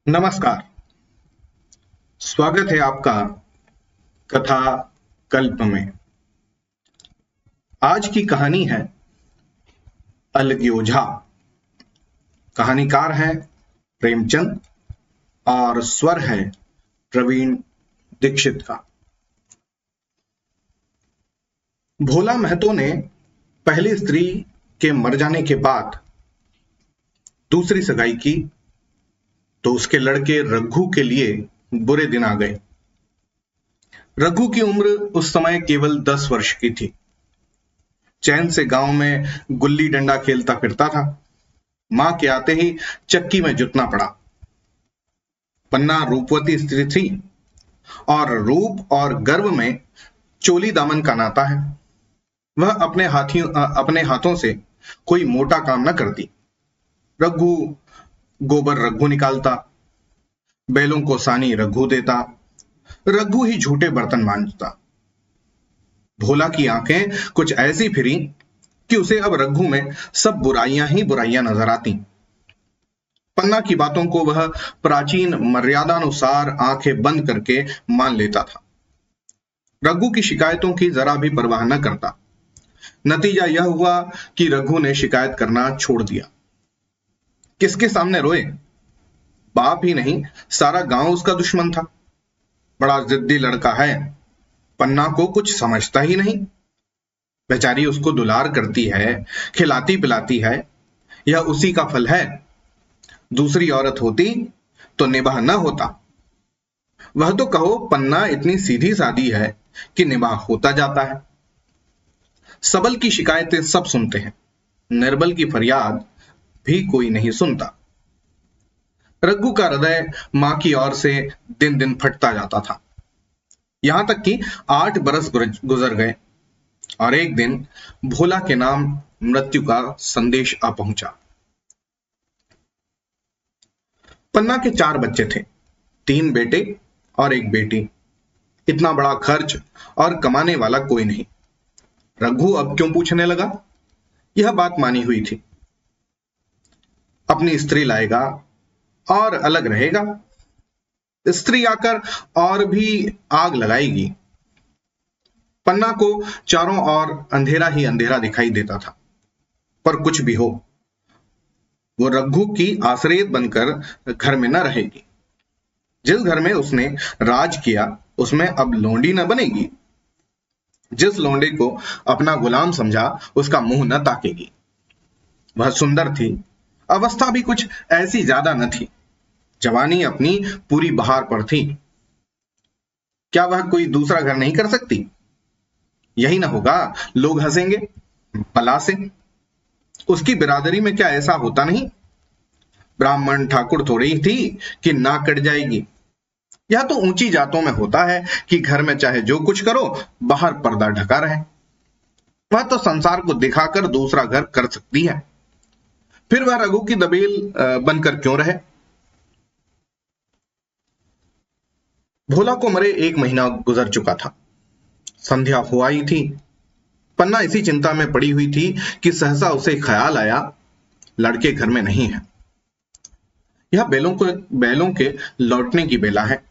नमस्कार। स्वागत है आपका कथा कल्प में। आज की कहानी है अलग्योझा। कहानीकार है प्रेमचंद और स्वर है प्रवीण दीक्षित का। भोला महतो ने पहली स्त्री के मर जाने के बाद दूसरी सगाई की तो उसके लड़के रघु के लिए बुरे दिन आ गए। रघु की उम्र उस समय केवल 10 वर्ष की थी। चैन से गांव में गुल्ली डंडा खेलता फिरता था। मां के आते ही चक्की में जुटना पड़ा। पन्ना रूपवती स्त्री थी और रूप और गर्व में चोली दामन का नाता है। वह अपने हाथों से कोई मोटा काम न करती। रघु गोबर रघु निकालता, बैलों को सानी रघु देता, रघु ही झूठे बर्तन मांजता। भोला की आंखें कुछ ऐसी फिरी कि उसे अब रघु में सब बुराइयां ही बुराइयां नजर आती। पन्ना की बातों को वह प्राचीन मर्यादानुसार आंखें बंद करके मान लेता था। रघु की शिकायतों की जरा भी परवाह न करता। नतीजा यह हुआ कि रघु ने शिकायत करना छोड़ दिया। किसके सामने रोए? बाप ही नहीं, सारा गांव उसका दुश्मन था। बड़ा जिद्दी लड़का है, पन्ना को कुछ समझता ही नहीं। बेचारी उसको दुलार करती है, खिलाती पिलाती है, यह उसी का फल है। दूसरी औरत होती तो निबाह न होता। वह तो कहो पन्ना इतनी सीधी सादी है कि निबाह होता जाता है। सबल की शिकायतें सब सुनते हैं, निर्बल की फरियाद भी कोई नहीं सुनता। रघु का हृदय मां की ओर से दिन दिन फटता जाता था। यहां तक कि 8 बरस गुजर गए और एक दिन भोला के नाम मृत्यु का संदेश आ पहुंचा। पन्ना के 4 बच्चे थे, 3 बेटे और 1 बेटी। इतना बड़ा खर्च और कमाने वाला कोई नहीं। रघु अब क्यों पूछने लगा? यह बात मानी हुई थी। अपनी स्त्री लाएगा और अलग रहेगा। स्त्री आकर और भी आग लगाएगी। पन्ना को चारों ओर अंधेरा ही अंधेरा दिखाई देता था। पर कुछ भी हो, वो रघु की आश्रय बनकर घर में न रहेगी। जिस घर में उसने राज किया उसमें अब लोंडी न बनेगी। जिस लोंडे को अपना गुलाम समझा उसका मुंह न ताकेगी। वह सुंदर थी, अवस्था भी कुछ ऐसी ज्यादा न थी। जवानी अपनी पूरी बहार पर थी। क्या वह कोई दूसरा घर नहीं कर सकती? यही ना होगा, लोग हंसेंगे भला से। उसकी बिरादरी में क्या ऐसा होता नहीं? ब्राह्मण ठाकुर थोड़ी थी कि नाक कट जाएगी। यह तो ऊंची जातों में होता है कि घर में चाहे जो कुछ करो, बाहर पर्दा ढका रहे। वह तो संसार को दिखाकर दूसरा घर कर सकती है। फिर वह रघु की दबेल बनकर क्यों रहे? भोला को मरे 1 महीना गुजर चुका था। संध्या हो आई थी। पन्ना इसी चिंता में पड़ी हुई थी कि सहसा उसे ख्याल आया, लड़के घर में नहीं है। यह बैलों के लौटने की बेला है।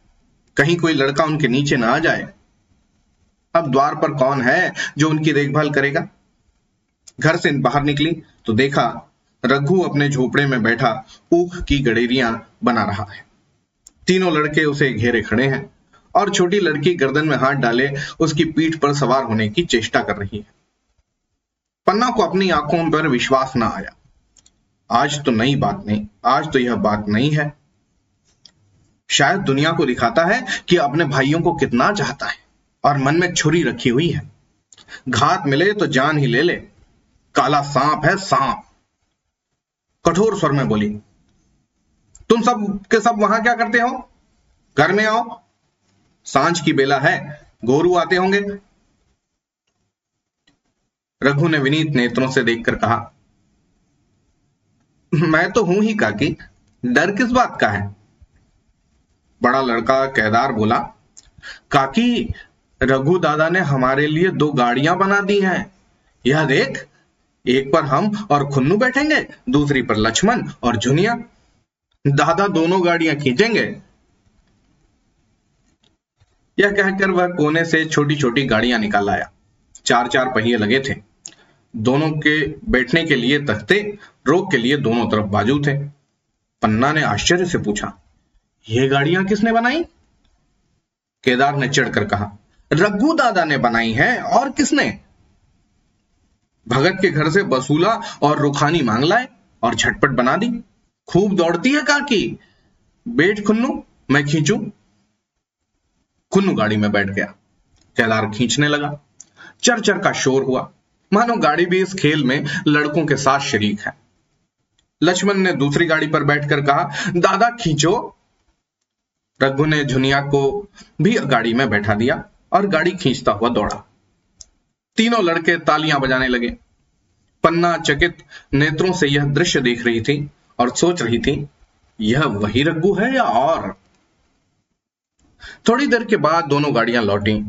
कहीं कोई लड़का उनके नीचे ना आ जाए। अब द्वार पर कौन है जो उनकी देखभाल करेगा? घर से बाहर निकली तो देखा रघु अपने झोपड़े में बैठा ऊख की गडेरियां बना रहा है। तीनों लड़के उसे घेरे खड़े हैं और छोटी लड़की गर्दन में हाथ डाले उसकी पीठ पर सवार होने की चेष्टा कर रही है। पन्ना को अपनी आंखों पर विश्वास ना आया। आज तो यह बात नहीं है। शायद दुनिया को दिखाता है कि अपने भाइयों को कितना चाहता है और मन में छुरी रखी हुई है। घात मिले तो जान ही ले ले। काला सांप है, सांप। कठोर स्वर में बोली, तुम सब के सब वहां क्या करते हो? घर में आओ, सांझ की बेला है, गोरू आते होंगे। रघु ने विनीत नेत्रों से देखकर कहा, मैं तो हूं ही काकी, डर किस बात का है? बड़ा लड़का केदार बोला, काकी, रघु दादा ने हमारे लिए 2 गाड़ियां बना दी हैं। यह देख, एक पर हम और खुन्नू बैठेंगे, दूसरी पर लक्ष्मण और झुनिया। दादा दोनों गाड़ियां खींचेंगे। यह कहकर वह कोने से छोटी छोटी गाड़ियां निकाल आया। चार चार पहिए लगे थे, दोनों के बैठने के लिए तख्ते, रोक के लिए दोनों तरफ बाजू थे। पन्ना ने आश्चर्य से पूछा, ये गाड़ियां किसने बनाई? केदार ने चिढ़कर कहा, रघु दादा ने बनाई है, और किसने? भगत के घर से बसूला और रुखानी मांग लाए और झटपट बना दी। खूब दौड़ती है काकी। बैठ खुन्नू, मैं खींचू। खुन्नू गाड़ी में बैठ गया। केदार खींचने लगा। चरचर का शोर हुआ, मानो गाड़ी भी इस खेल में लड़कों के साथ शरीक है। लक्ष्मण ने दूसरी गाड़ी पर बैठकर कहा, दादा खींचो। रघु ने झुनिया को भी गाड़ी में बैठा दिया और गाड़ी खींचता हुआ दौड़ा। तीनों लड़के तालियां बजाने लगे। पन्ना चकित नेत्रों से यह दृश्य देख रही थी और सोच रही थी, यह वही रघु है या और? थोड़ी देर के बाद दोनों गाड़ियां लौटी।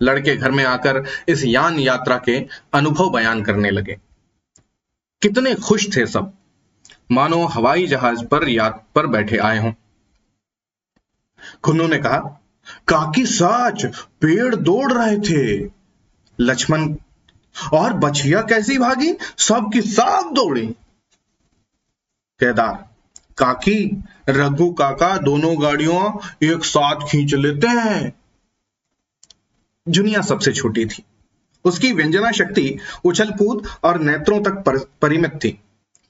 लड़के घर में आकर इस यान यात्रा के अनुभव बयान करने लगे। कितने खुश थे सब, मानो हवाई जहाज पर बैठे आए हों। खुन्नू ने कहा, काकी सच पेड़ दौड़ रहे थे। लक्ष्मण, और बछिया कैसी भागी, सब की सब दौड़ी। केदार, काकी रघु काका दोनों गाड़ियों एक साथ खींच लेते हैं। जुनिया सबसे छोटी थी। उसकी व्यंजना शक्ति उछल कूद और नेत्रों तक परिमित थी।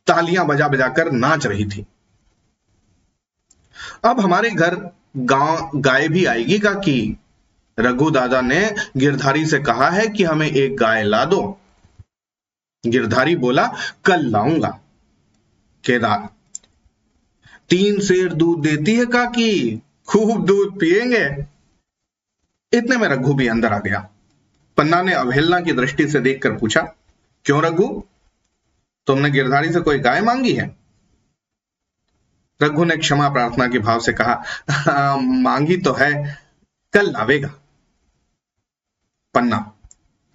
तालियां बजा बजाकर नाच रही थी। अब हमारे घर गाय भी आएगी काकी। रघु दादा ने गिरधारी से कहा है कि हमें एक गाय ला दो। गिरधारी बोला, कल लाऊंगा। केदार, 3 सेर दूध देती है काकी, खूब दूध पिएंगे। इतने में रघु भी अंदर आ गया। पन्ना ने अवहेलना की दृष्टि से देखकर पूछा, क्यों रघु, तुमने गिरधारी से कोई गाय मांगी है? रघु ने क्षमा प्रार्थना के भाव से कहा, मांगी तो है, कल लावेगा। पन्ना,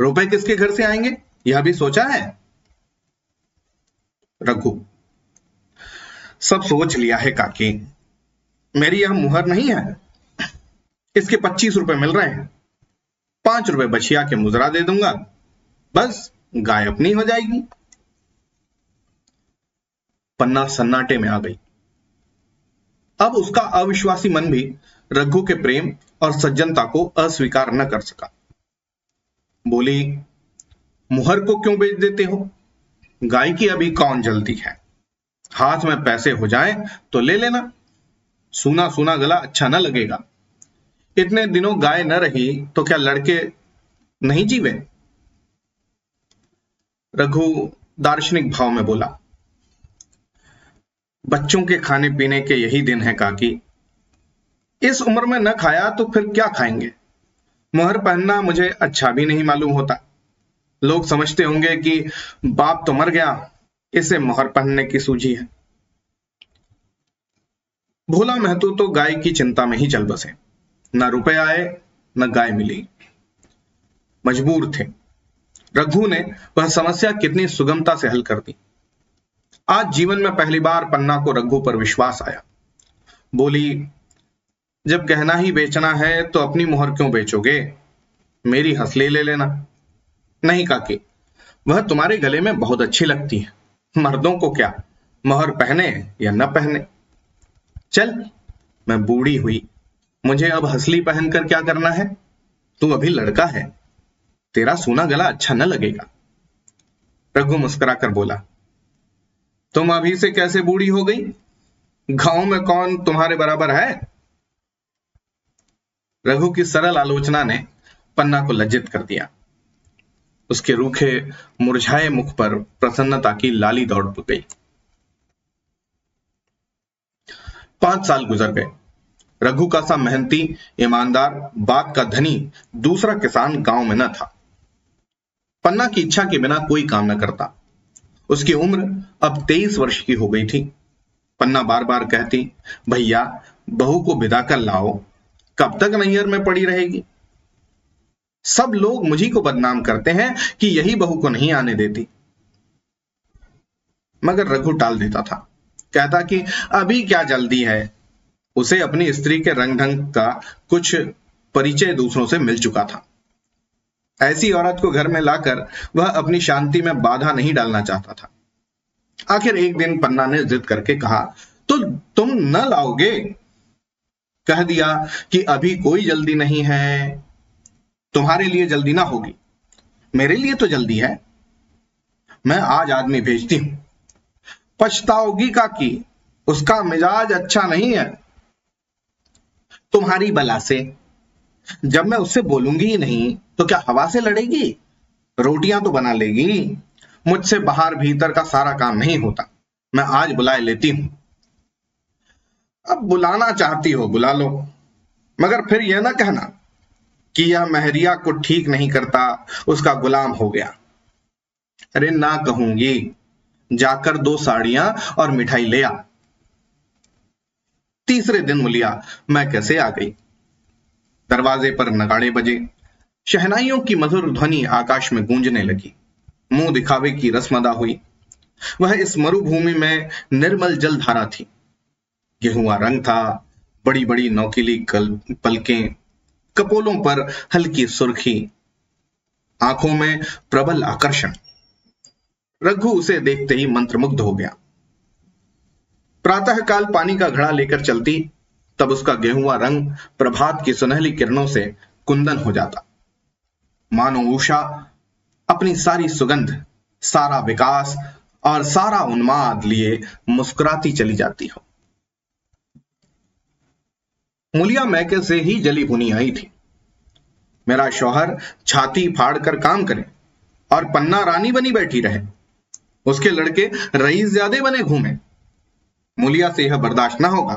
रुपए किसके घर से आएंगे, यह भी सोचा है? रघु, सब सोच लिया है काकी। मेरी यह मुहर नहीं है। इसके 25 रुपए मिल रहे हैं। 5 रुपए बछिया के मुजरा दे दूंगा, बस गाय अपनी हो जाएगी। पन्ना सन्नाटे में आ गई। अब उसका अविश्वासी मन भी रघु के प्रेम और सज्जनता को अस्वीकार न कर सका। बोली, मुहर को क्यों बेच देते हो? गाय की अभी कौन जल्दी है? हाथ में पैसे हो जाएं तो ले लेना। सूना सूना गला अच्छा न लगेगा। इतने दिनों गाय न रही तो क्या लड़के नहीं जीवे? रघु दार्शनिक भाव में बोला, बच्चों के खाने पीने के यही दिन है काकी। इस उम्र में न खाया तो फिर क्या खाएंगे? मुहर पहनना मुझे अच्छा भी नहीं मालूम होता। लोग समझते होंगे कि बाप तो मर गया, इसे मुहर पहनने की सूझी है। भोला महतो तो गाय की चिंता में ही चल बसे। न रुपए आए न गाय मिली। मजबूर थे। रघु ने वह समस्या कितनी सुगमता से हल कर दी। आज जीवन में पहली बार पन्ना को रघु पर विश्वास आया। बोली, जब गहना ही बेचना है तो अपनी मुहर क्यों बेचोगे? मेरी हंसली ले लेना। नहीं काकी, वह तुम्हारे गले में बहुत अच्छी लगती है। मर्दों को क्या, मुहर पहने या न पहने। चल, मैं बूढ़ी हुई, मुझे अब हंसली पहनकर क्या करना है? तू अभी लड़का है, तेरा सूना गला अच्छा न लगेगा। रघु मुस्कुराकर बोला, तुम अभी से कैसे बूढ़ी हो गई? गांव में कौन तुम्हारे बराबर है? रघु की सरल आलोचना ने पन्ना को लज्जित कर दिया। उसके रूखे मुरझाए मुख पर प्रसन्नता की लाली दौड़ गई। 5 साल गुजर गए। रघु का सा मेहनती, ईमानदार, बात का धनी दूसरा किसान गांव में न था। पन्ना की इच्छा के बिना कोई काम न करता। उसकी उम्र अब 23 वर्ष की हो गई थी। पन्ना बार बार कहती, भैया बहू को विदा कर लाओ, कब तक नैहर में पड़ी रहेगी? सब लोग मुझी को बदनाम करते हैं कि यही बहू को नहीं आने देती। मगर रघु टाल देता था। कहता कि अभी क्या जल्दी है। उसे अपनी स्त्री के रंग ढंग का कुछ परिचय दूसरों से मिल चुका था। ऐसी औरत को घर में लाकर वह अपनी शांति में बाधा नहीं डालना चाहता था। आखिर एक दिन पन्ना ने जिद करके कहा, तो तुम न लाओगे? कह दिया कि अभी कोई जल्दी नहीं है। तुम्हारे लिए जल्दी ना होगी, मेरे लिए तो जल्दी है। मैं आज आदमी भेजती हूं। पछताओगी काकी, उसका मिजाज अच्छा नहीं है। तुम्हारी बला से। जब मैं उससे बोलूंगी ही नहीं तो क्या हवा से लड़ेगी? रोटियां तो बना लेगी। मुझसे बाहर भीतर का सारा काम नहीं होता। मैं आज बुलाए लेती हूं। अब बुलाना चाहती हो बुला लो, मगर फिर यह ना कहना कि यह महरिया को ठीक नहीं करता, उसका गुलाम हो गया। अरे ना कहूंगी, जाकर 2 साड़ियां और मिठाई ले आ। तीसरे दिन मुलिया मैं कैसे आ गई। दरवाजे पर नगाड़े बजे, शहनाइयों की मधुर ध्वनि आकाश में गूंजने लगी। मुंह दिखावे की रस्म अदा हुई। वह इस मरुभूमि में निर्मल जलधारा थी। गेहुआ रंग था, बड़ी बड़ी नौकीली पलकें, कपोलों पर हल्की सुर्खी, आंखों में प्रबल आकर्षण। रघु उसे देखते ही मंत्रमुग्ध हो गया। प्रातःकाल पानी का घड़ा लेकर चलती, तब उसका गेहुआ रंग प्रभात की सुनहली किरणों से कुंदन हो जाता, मानो उषा अपनी सारी सुगंध, सारा विकास और सारा उन्माद लिए मुस्कुराती चली जाती हो। मुलिया मैके से ही जली भुनी आई थी। मेरा शौहर छाती फाड़कर काम करे और पन्ना रानी बनी बैठी रहे, उसके लड़के रईस ज्यादे बने घूमे। मुलिया से यह बर्दाश्त ना होगा।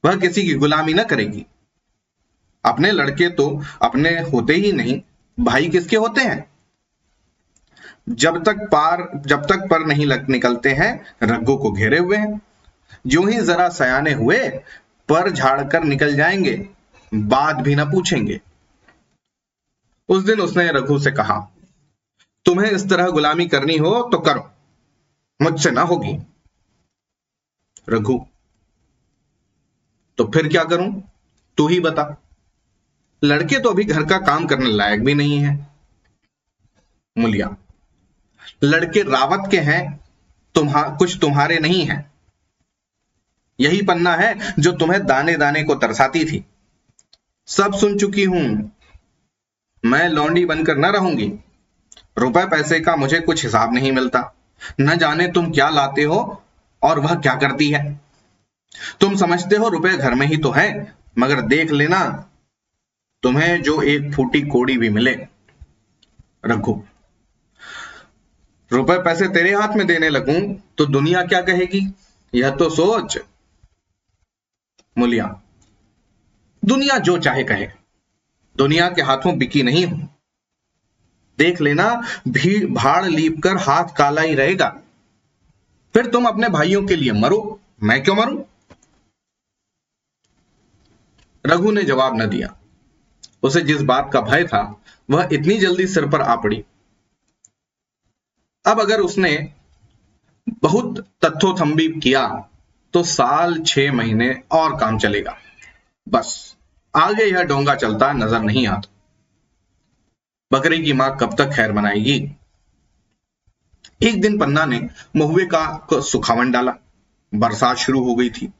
वह किसी की गुलामी न करेगी। अपने लड़के तो अपने होते ही नहीं, भाई किसके होते हैं? जब तक पर नहीं निकलते हैं, रघु को घेरे हुए हैं। जो ही जरा सयाने हुए, पर झाड़कर निकल जाएंगे, बात भी न पूछेंगे। उस दिन उसने रघु से कहा, तुम्हें इस तरह गुलामी करनी हो तो करो, मुझसे ना होगी। रघु, तो फिर क्या करूं? तू ही बता। लड़के तो अभी घर का काम करने लायक भी नहीं है। मुलिया, लड़के रावत के हैं, कुछ तुम्हारे नहीं है। यही पन्ना है जो तुम्हें दाने दाने को तरसाती थी। सब सुन चुकी हूं। मैं लौंडी बनकर न रहूंगी। रुपए पैसे का मुझे कुछ हिसाब नहीं मिलता। न जाने तुम क्या लाते हो और वह क्या करती है। तुम समझते हो रुपए घर में ही तो है, मगर देख लेना तुम्हें जो एक फूटी कोड़ी भी मिले। रघु, रुपए पैसे तेरे हाथ में देने लगूं तो दुनिया क्या कहेगी, यह तो सोच। मुलिया, दुनिया जो चाहे कहे, दुनिया के हाथों बिकी नहीं हूं। देख लेना, भीड़ भाड़ लीप कर हाथ काला ही रहेगा। फिर तुम अपने भाइयों के लिए मरो, मैं क्यों मरूं? रघु ने जवाब न दिया। उसे जिस बात का भय था वह इतनी जल्दी सिर पर आ पड़ी। अब अगर उसने बहुत तथ्योथम्बी किया तो साल 6 महीने और काम चलेगा। बस आगे यह डोंगा चलता नजर नहीं आता। बकरी की मां कब तक खैर मनाएगी। एक दिन पन्ना ने महुए का सुखावन डाला। बरसात शुरू हो गई थी।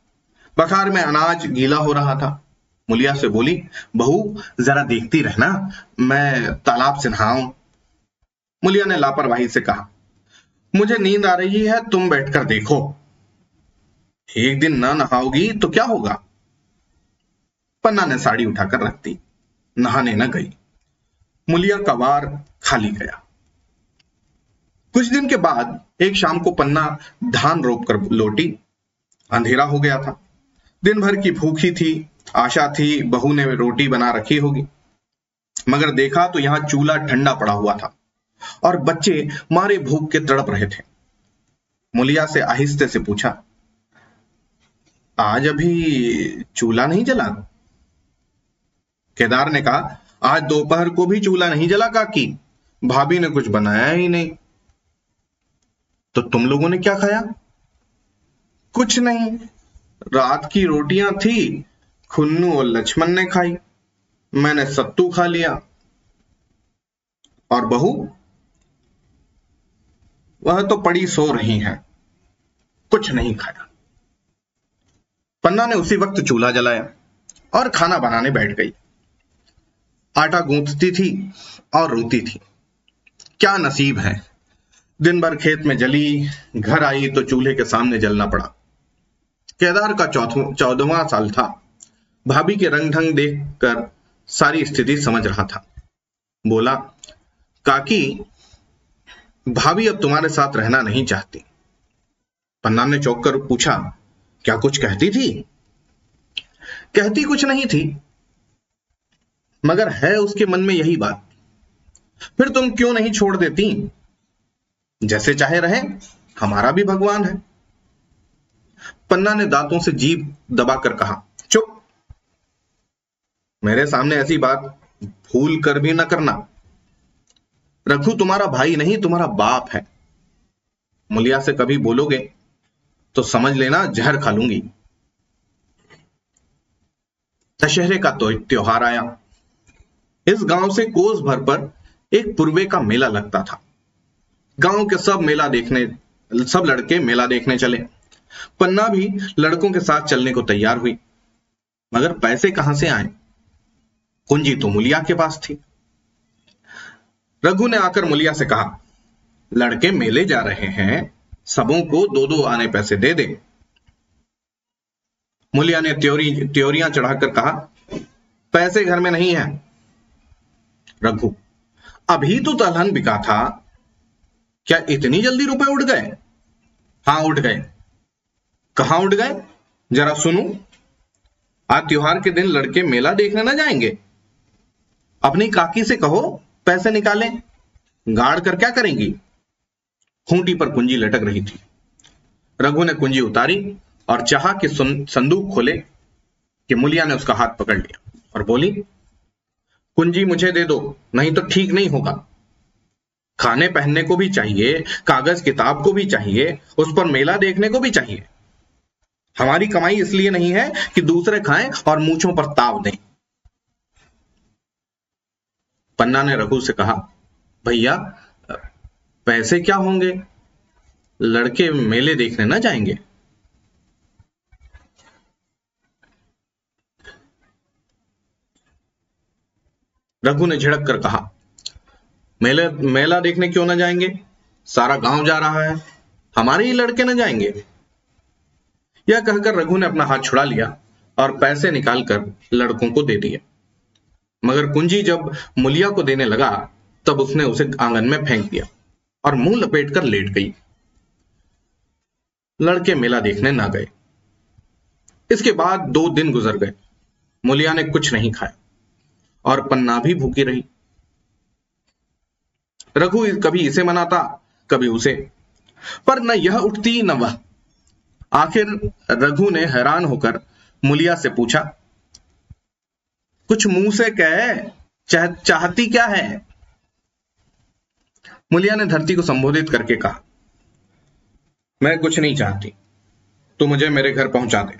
बखार में अनाज गीला हो रहा था। मुलिया से बोली, बहू जरा देखती रहना, मैं तालाब से नहाऊं। मुलिया ने लापरवाही से कहा, मुझे नींद आ रही है, तुम बैठकर देखो। एक दिन ना नहाओगी तो क्या होगा। पन्ना ने साड़ी उठाकर रख दी, नहाने न गई। मुलिया का वार खाली गया। कुछ दिन के बाद एक शाम को पन्ना धान रोप कर लौटी। अंधेरा हो गया था। दिन भर की भूखी थी। आशा थी बहू ने रोटी बना रखी होगी, मगर देखा तो यहां चूल्हा ठंडा पड़ा हुआ था और बच्चे मारे भूख के तड़प रहे थे। मुलिया से आहिस्ते से पूछा, आज अभी चूल्हा नहीं जला? केदार ने कहा, आज दोपहर को भी चूल्हा नहीं जला काकी, भाभी ने कुछ बनाया ही नहीं। तो तुम लोगों ने क्या खाया? कुछ नहीं, रात की रोटियां थी, खुन्नू और लक्ष्मण ने खाई, मैंने सत्तू खा लिया। और बहू? वह तो पड़ी सो रही है, कुछ नहीं खाया। पन्ना ने उसी वक्त चूल्हा जलाया और खाना बनाने बैठ गई। आटा गूंथती थी और रोती थी। क्या नसीब है, दिन भर खेत में जली, घर आई तो चूल्हे के सामने जलना पड़ा। केदार का 14वां साल था। भाभी के रंग ढंग देखकर सारी स्थिति समझ रहा था। बोला, काकी, भाभी अब तुम्हारे साथ रहना नहीं चाहती। पन्ना ने चौंक कर पूछा, क्या कुछ कहती थी? कहती कुछ नहीं थी, मगर है उसके मन में यही बात। फिर तुम क्यों नहीं छोड़ देती? जैसे चाहे रहे, हमारा भी भगवान है। पन्ना ने दांतों से जीभ दबाकर कहा, चुप, मेरे सामने ऐसी बात भूल कर भी न करना। रघु तुम्हारा भाई नहीं, तुम्हारा बाप है। मुलिया से कभी बोलोगे तो समझ लेना जहर खा लूंगी। दशहरे का तो त्योहार आया। इस गांव से कोस भर पर एक पूर्वे का मेला लगता था। गांव के सब लड़के मेला देखने चले। पन्ना भी लड़कों के साथ चलने को तैयार हुई, मगर पैसे कहां से आए? कुंजी तो मुलिया के पास थी। रघु ने आकर मुलिया से कहा, लड़के मेले जा रहे हैं, सबों को 2-2 आने पैसे दे दे। मुलिया ने त्योरियां चढ़ाकर कहा, पैसे घर में नहीं है। रघु, अभी तो दलहन बिका था, क्या इतनी जल्दी रुपए उड़ गए? हाँ, उड़ गए। कहां उड़ गए, जरा सुनूं। आज त्योहार के दिन लड़के मेला देखने ना जाएंगे? अपनी काकी से कहो पैसे निकालें। गाड़ कर क्या करेंगी? खूंटी पर कुंजी लटक रही थी। रघु ने कुंजी उतारी और चाहा कि संदूक खोले कि मुलिया ने उसका हाथ पकड़ लिया और बोली, कुंजी मुझे दे दो, नहीं तो ठीक नहीं होगा। खाने पहनने को भी चाहिए, कागज किताब को भी चाहिए, उस पर मेला देखने को भी चाहिए। हमारी कमाई इसलिए नहीं है कि दूसरे खाएं और मूंछों पर ताव दें। पन्ना ने रघु से कहा, भैया, पैसे क्या होंगे, लड़के मेले देखने ना जाएंगे। रघु ने झिड़क कर कहा, मेला देखने क्यों ना जाएंगे? सारा गांव जा रहा है, हमारे ही लड़के ना जाएंगे। यह कहकर रघु ने अपना हाथ छुड़ा लिया और पैसे निकालकर लड़कों को दे दिए। मगर कुंजी जब मुलिया को देने लगा तब उसने उसे आंगन में फेंक दिया और मुंह लपेटकर लेट गई। लड़के मेला देखने ना गए। इसके बाद 2 दिन गुजर गए। मुलिया ने कुछ नहीं खाया और पन्ना भी भूखी रही। रघु कभी इसे मनाता, कभी उसे, पर न यह उठती न वह। आखिर रघु ने हैरान होकर मुलिया से पूछा, कुछ मुंह से कह, चाहती क्या है? मुलिया ने धरती को संबोधित करके कहा, मैं कुछ नहीं चाहती, तू मुझे मेरे घर पहुंचा दे।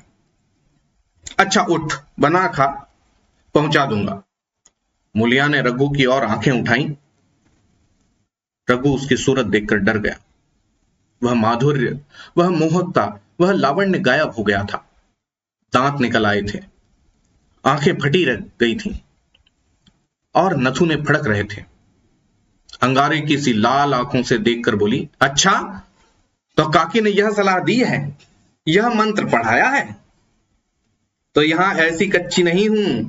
अच्छा उठ, बना खा, पहुंचा दूंगा। मुलिया ने रघु की ओर आंखें उठाई। रघु उसकी सूरत देखकर डर गया। वह माधुर्य, वह मोहकता, वह लावण्य गायब हो गया था। दांत निकल आए थे, आंखें फटी रह गई थीं और नथुने फड़क रहे थे। अंगारे की सी लाल आंखों से देखकर बोली, अच्छा तो काकी ने यह सलाह दी है, यह मंत्र पढ़ाया है? तो यहां ऐसी कच्ची नहीं हूं,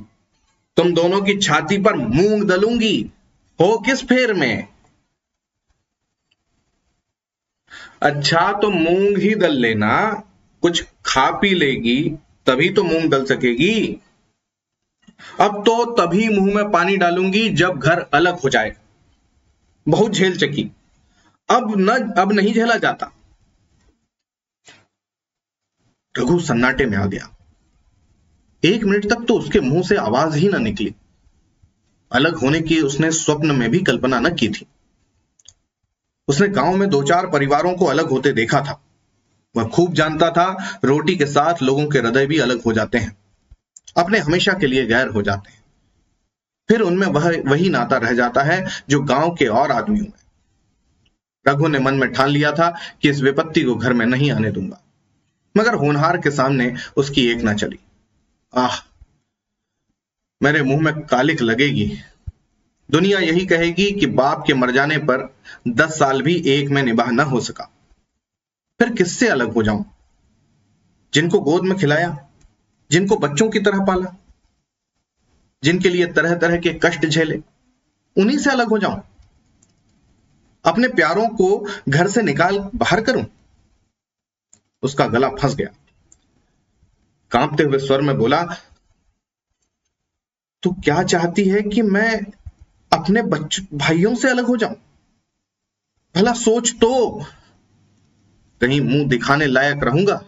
तुम दोनों की छाती पर मूंग दलूंगी। हो किस फेर में? अच्छा तो मूंग ही दल लेना, कुछ खा पी लेगी तभी तो मूंग दल सकेगी। अब तो तभी मुंह में पानी डालूंगी जब घर अलग हो जाए। बहुत झेल चकी, अब नहीं झेला जाता। रघु सन्नाटे में आ गया। 1 मिनट तक तो उसके मुंह से आवाज ही ना निकली। अलग होने की उसने स्वप्न में भी कल्पना न की थी। उसने गांव में 2-4 परिवारों को अलग होते देखा था। वह खूब जानता था रोटी के साथ लोगों के हृदय भी अलग हो जाते हैं, अपने हमेशा के लिए गैर हो जाते हैं। फिर उनमें वही नाता रह जाता है जो गांव के और आदमियों में। रघु ने मन में ठान लिया था कि इस विपत्ति को घर में नहीं आने दूंगा, मगर होनहार के सामने उसकी एक न चली। आह, मेरे मुंह में कालिक लगेगी। दुनिया यही कहेगी कि बाप के मर जाने पर 10 साल भी एक में निभाह न हो सका। फिर किससे अलग हो जाऊं? जिनको गोद में खिलाया, जिनको बच्चों की तरह पाला, जिनके लिए तरह तरह के कष्ट झेले, उन्हीं से अलग हो जाऊं? अपने प्यारों को घर से निकाल बाहर करूं? उसका गला फंस गया। कांपते हुए स्वर में बोला, तू क्या चाहती है कि मैं अपने भाइयों से अलग हो जाऊं? भला सोच तो, कहीं मुंह दिखाने लायक रहूंगा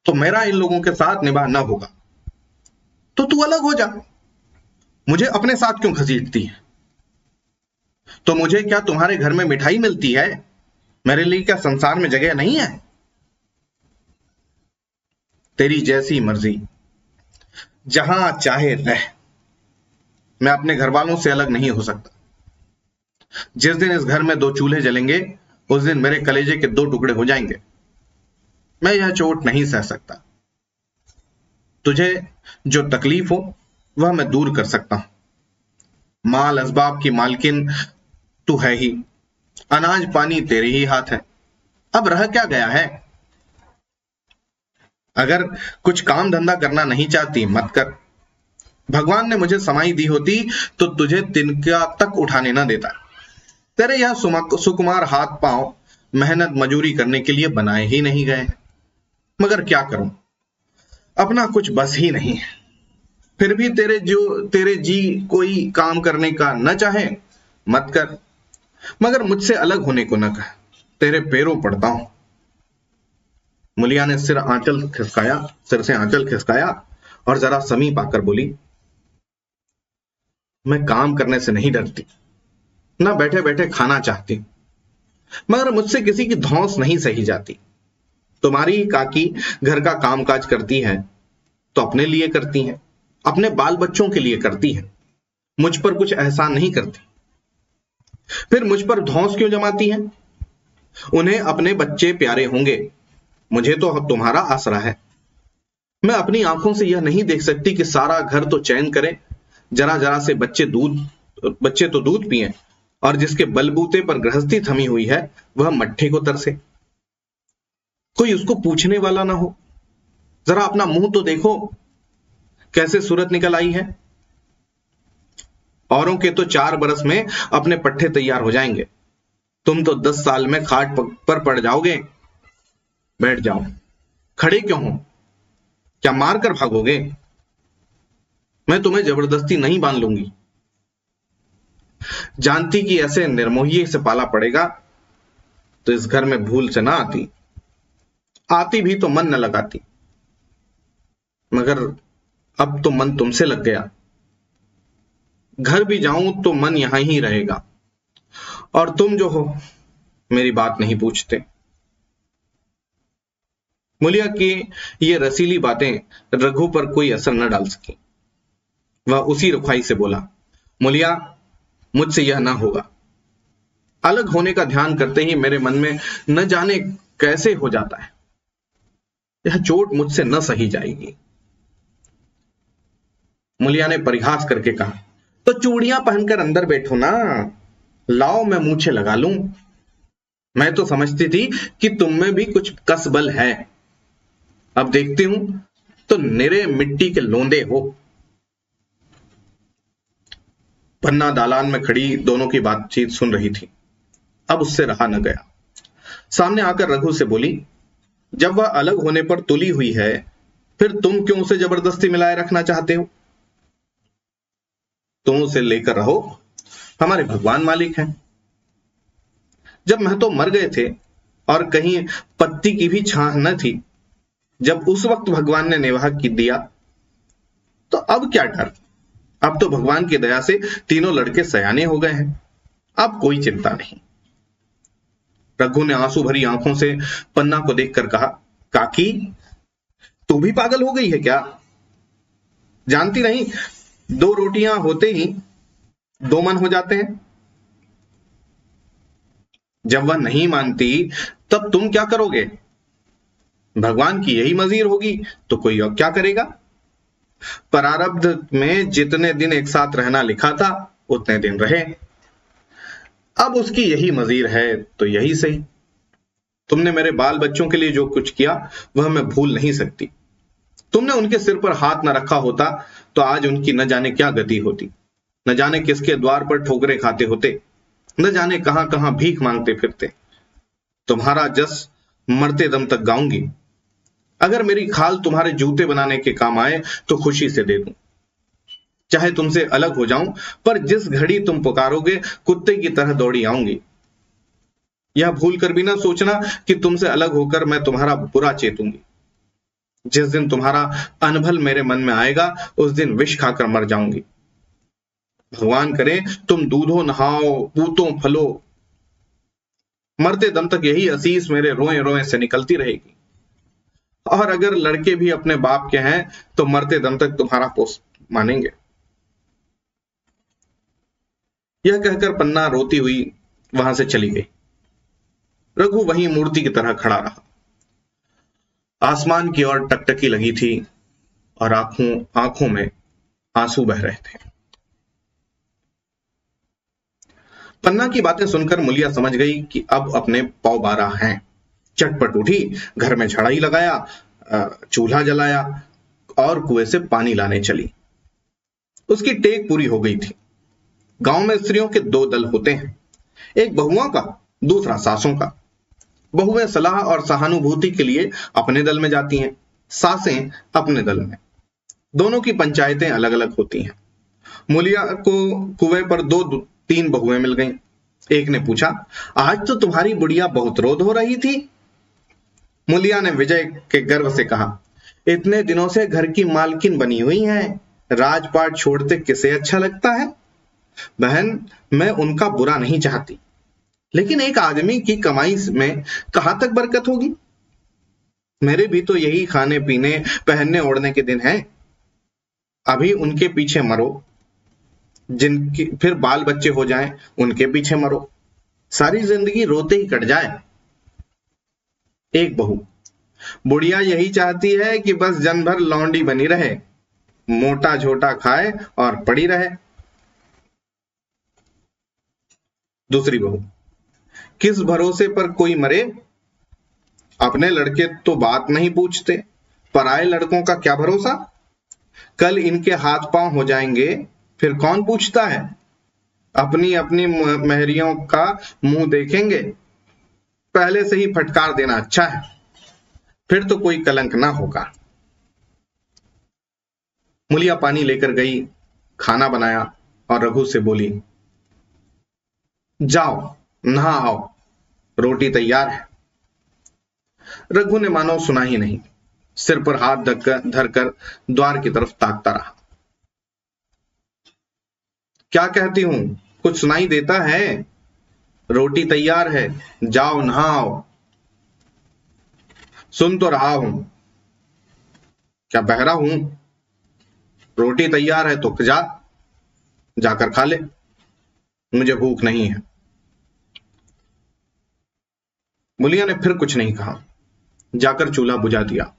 तो मेरा इन लोगों के साथ निभाह न होगा। तो तू अलग हो जा। मुझे अपने साथ क्यों घसीटती है? तो मुझे क्या तुम्हारे घर में मिठाई मिलती है? मेरे लिए क्या संसार में जगह नहीं है? तेरी जैसी मर्जी, जहां चाहे रह। मैं अपने घर वालों से अलग नहीं हो सकता। जिस दिन इस घर में 2 चूल्हे जलेंगे, उस दिन मेरे कलेजे के 2 टुकड़े हो जाएंगे। मैं यह चोट नहीं सह सकता। तुझे जो तकलीफ हो वह मैं दूर कर सकता हूं। माल असबाब की मालकिन तू है ही, अनाज पानी तेरे ही हाथ है। अब रह क्या गया है? अगर कुछ काम धंधा करना नहीं चाहती मत कर। भगवान ने मुझे समाई दी होती तो तुझे तिनका तक उठाने न देता। तेरे यह सुकुमार हाथ पांव मेहनत मजूरी करने के लिए बनाए ही नहीं गए। मगर क्या करूं, अपना कुछ बस ही नहीं है। फिर भी तेरे जी कोई काम करने का न चाहे मत कर, मगर मुझसे अलग होने को न कह। तेरे पैरों पड़ता हूं। मुलिया ने सिर से आंचल खिसकाया और जरा समीप आकर बोली, मैं काम करने से नहीं डरती, न बैठे बैठे खाना चाहती, मगर मुझसे किसी की धौंस नहीं सही जाती। तुम्हारी काकी घर का कामकाज करती है तो अपने लिए करती है, अपने बाल बच्चों के लिए करती है, मुझ पर कुछ एहसान नहीं करती। फिर मुझ पर धौंस क्यों जमाती है? उन्हें अपने बच्चे प्यारे होंगे, मुझे तो तुम्हारा आसरा है। मैं अपनी आंखों से यह नहीं देख सकती कि सारा घर तो चैन करे, जरा जरा से बच्चे तो दूध पिए, और जिसके बलबूते पर गृहस्थी थमी हुई है वह मट्ठे को तरसे। कोई उसको पूछने वाला ना हो। जरा अपना मुंह तो देखो, कैसे सूरत निकल आई है। औरों के तो 4 बरस में अपने पट्टे तैयार हो जाएंगे, तुम तो 10 साल में खाट पर पड़ जाओगे। बैठ जाओ। खड़े क्यों हो? क्या मार कर भागोगे? मैं तुम्हें जबरदस्ती नहीं बांध लूंगी। जानती कि ऐसे निर्मोही से पाला पड़ेगा तो इस घर में भूल से ना आती भी तो मन न लगाती। मगर अब तो मन तुमसे लग गया। घर भी जाऊं तो मन यहां ही रहेगा, और तुम जो हो मेरी बात नहीं पूछते। मुलिया की ये रसीली बातें रघु पर कोई असर न डाल सकी। वह उसी रुखाई से बोला, मुलिया, मुझसे यह ना होगा। अलग होने का ध्यान करते ही मेरे मन में न जाने कैसे हो जाता है। यह चोट मुझसे न सही जाएगी। मुलिया ने परिहास करके कहा, तो चूड़ियां पहनकर अंदर बैठो ना, लाओ मैं मूछे लगा लूं। मैं तो समझती थी कि तुम में भी कुछ कसबल है, अब देखती हूं तो निरे मिट्टी के लोंदे हो। पन्ना दालान में खड़ी दोनों की बातचीत सुन रही थी। अब उससे रहा न गया। सामने आकर रघु से बोली, जब वह अलग होने पर तुली हुई है, फिर तुम क्यों उसे जबरदस्ती मिलाए रखना चाहते हो? तुम उसे लेकर रहो, हमारे भगवान मालिक हैं। जब महतो मर गए थे और कहीं पत्ती की भी छाह न थी, जब उस वक्त भगवान ने निवाह की दिया, तो अब क्या डर? अब तो भगवान की दया से तीनों लड़के सयाने हो गए हैं, अब कोई चिंता नहीं। रघु ने आंसू भरी आंखों से पन्ना को देखकर कहा, काकी तू भी पागल हो गई है क्या? जानती नहीं, 2 रोटियां होते ही 2 मन हो जाते हैं। जब वह नहीं मानती तब तुम क्या करोगे? भगवान की यही मजीर होगी तो कोई और क्या करेगा? प्रारब्ध में जितने दिन एक साथ रहना लिखा था उतने दिन रहे। अब उसकी यही मजीर है तो यही सही। तुमने मेरे बाल बच्चों के लिए जो कुछ किया वह मैं भूल नहीं सकती। तुमने उनके सिर पर हाथ न रखा होता तो आज उनकी न जाने क्या गति होती, न जाने किसके द्वार पर ठोकरे खाते होते, न जाने कहां कहां भीख मांगते फिरते। तुम्हारा जस मरते दम तक गाऊंगी। अगर मेरी खाल तुम्हारे जूते बनाने के काम आए तो खुशी से दे दूं। चाहे तुमसे अलग हो जाऊं, पर जिस घड़ी तुम पुकारोगे कुत्ते की तरह दौड़ी आऊंगी। यह भूल कर भी ना सोचना कि तुमसे अलग होकर मैं तुम्हारा बुरा चेतूंगी। जिस दिन तुम्हारा अनभल मेरे मन में आएगा उस दिन विष खाकर मर जाऊंगी। भगवान करे तुम दूधो नहाओ, पूतो फलो, मरते दम तक यही असीस मेरे रोए रोए से निकलती रहेगी। और अगर लड़के भी अपने बाप के हैं तो मरते दम तक तुम्हारा पोस मानेंगे। यह कहकर पन्ना रोती हुई वहां से चली गई। रघु वहीं मूर्ति की तरह खड़ा रहा। आसमान की ओर टकटकी लगी थी और आंखों में आंसू बह रहे थे। पन्ना की बातें सुनकर मुलिया समझ गई कि अब अपने पौ बारह हैं। चटपट उठी, घर में झाड़ाई लगाया, चूल्हा जलाया और कुएं से पानी लाने चली। उसकी टेक पूरी हो गई थी। गांव में स्त्रियों के 2 दल होते हैं, एक बहुओं का, दूसरा सासों का। बहुएं सलाह और सहानुभूति के लिए अपने दल में जाती हैं, सासें अपने दल में। दोनों की पंचायतें अलग अलग होती हैं। मुलिया को कुएं पर 2-3 बहुएं मिल गईं। एक ने पूछा, आज तो तुम्हारी बुढ़िया बहुत रोध हो रही थी। मुलिया ने विजय के गर्व से कहा, इतने दिनों से घर की मालकिन बनी हुई हैं, राजपाट छोड़ते किसे अच्छा लगता है? बहन, मैं उनका बुरा नहीं चाहती, लेकिन एक आदमी की कमाई में कहां तक बरकत होगी? मेरे भी तो यही खाने पीने पहनने ओढ़ने के दिन हैं। अभी उनके पीछे मरो, जिनकी फिर बाल बच्चे हो जाएं उनके पीछे मरो, सारी जिंदगी रोते ही कट जाए। एक बहू, बुढ़िया यही चाहती है कि बस जन भर लौंडी बनी रहे, मोटा झोटा खाए और पड़ी रहे। दूसरी बहू, किस भरोसे पर कोई मरे? अपने लड़के तो बात नहीं पूछते, पराए लड़कों का क्या भरोसा? कल इनके हाथ पांव हो जाएंगे फिर कौन पूछता है? अपनी अपनी महरियों का मुंह देखेंगे। पहले से ही फटकार देना अच्छा है, फिर तो कोई कलंक ना होगा। मुलिया पानी लेकर गई, खाना बनाया और रघु से बोली, जाओ नहा आओ, रोटी तैयार है। रघु ने मानो सुना ही नहीं, सिर पर हाथ धरकर द्वार की तरफ ताकता रहा। क्या कहती हूं, कुछ सुनाई देता है? रोटी तैयार है, जाओ नहाओ। सुन तो रहा हूं, क्या बहरा हूं? रोटी तैयार है तो जाकर खा ले, मुझे भूख नहीं है। मुलिया ने फिर कुछ नहीं कहा, जाकर चूल्हा बुझा दिया।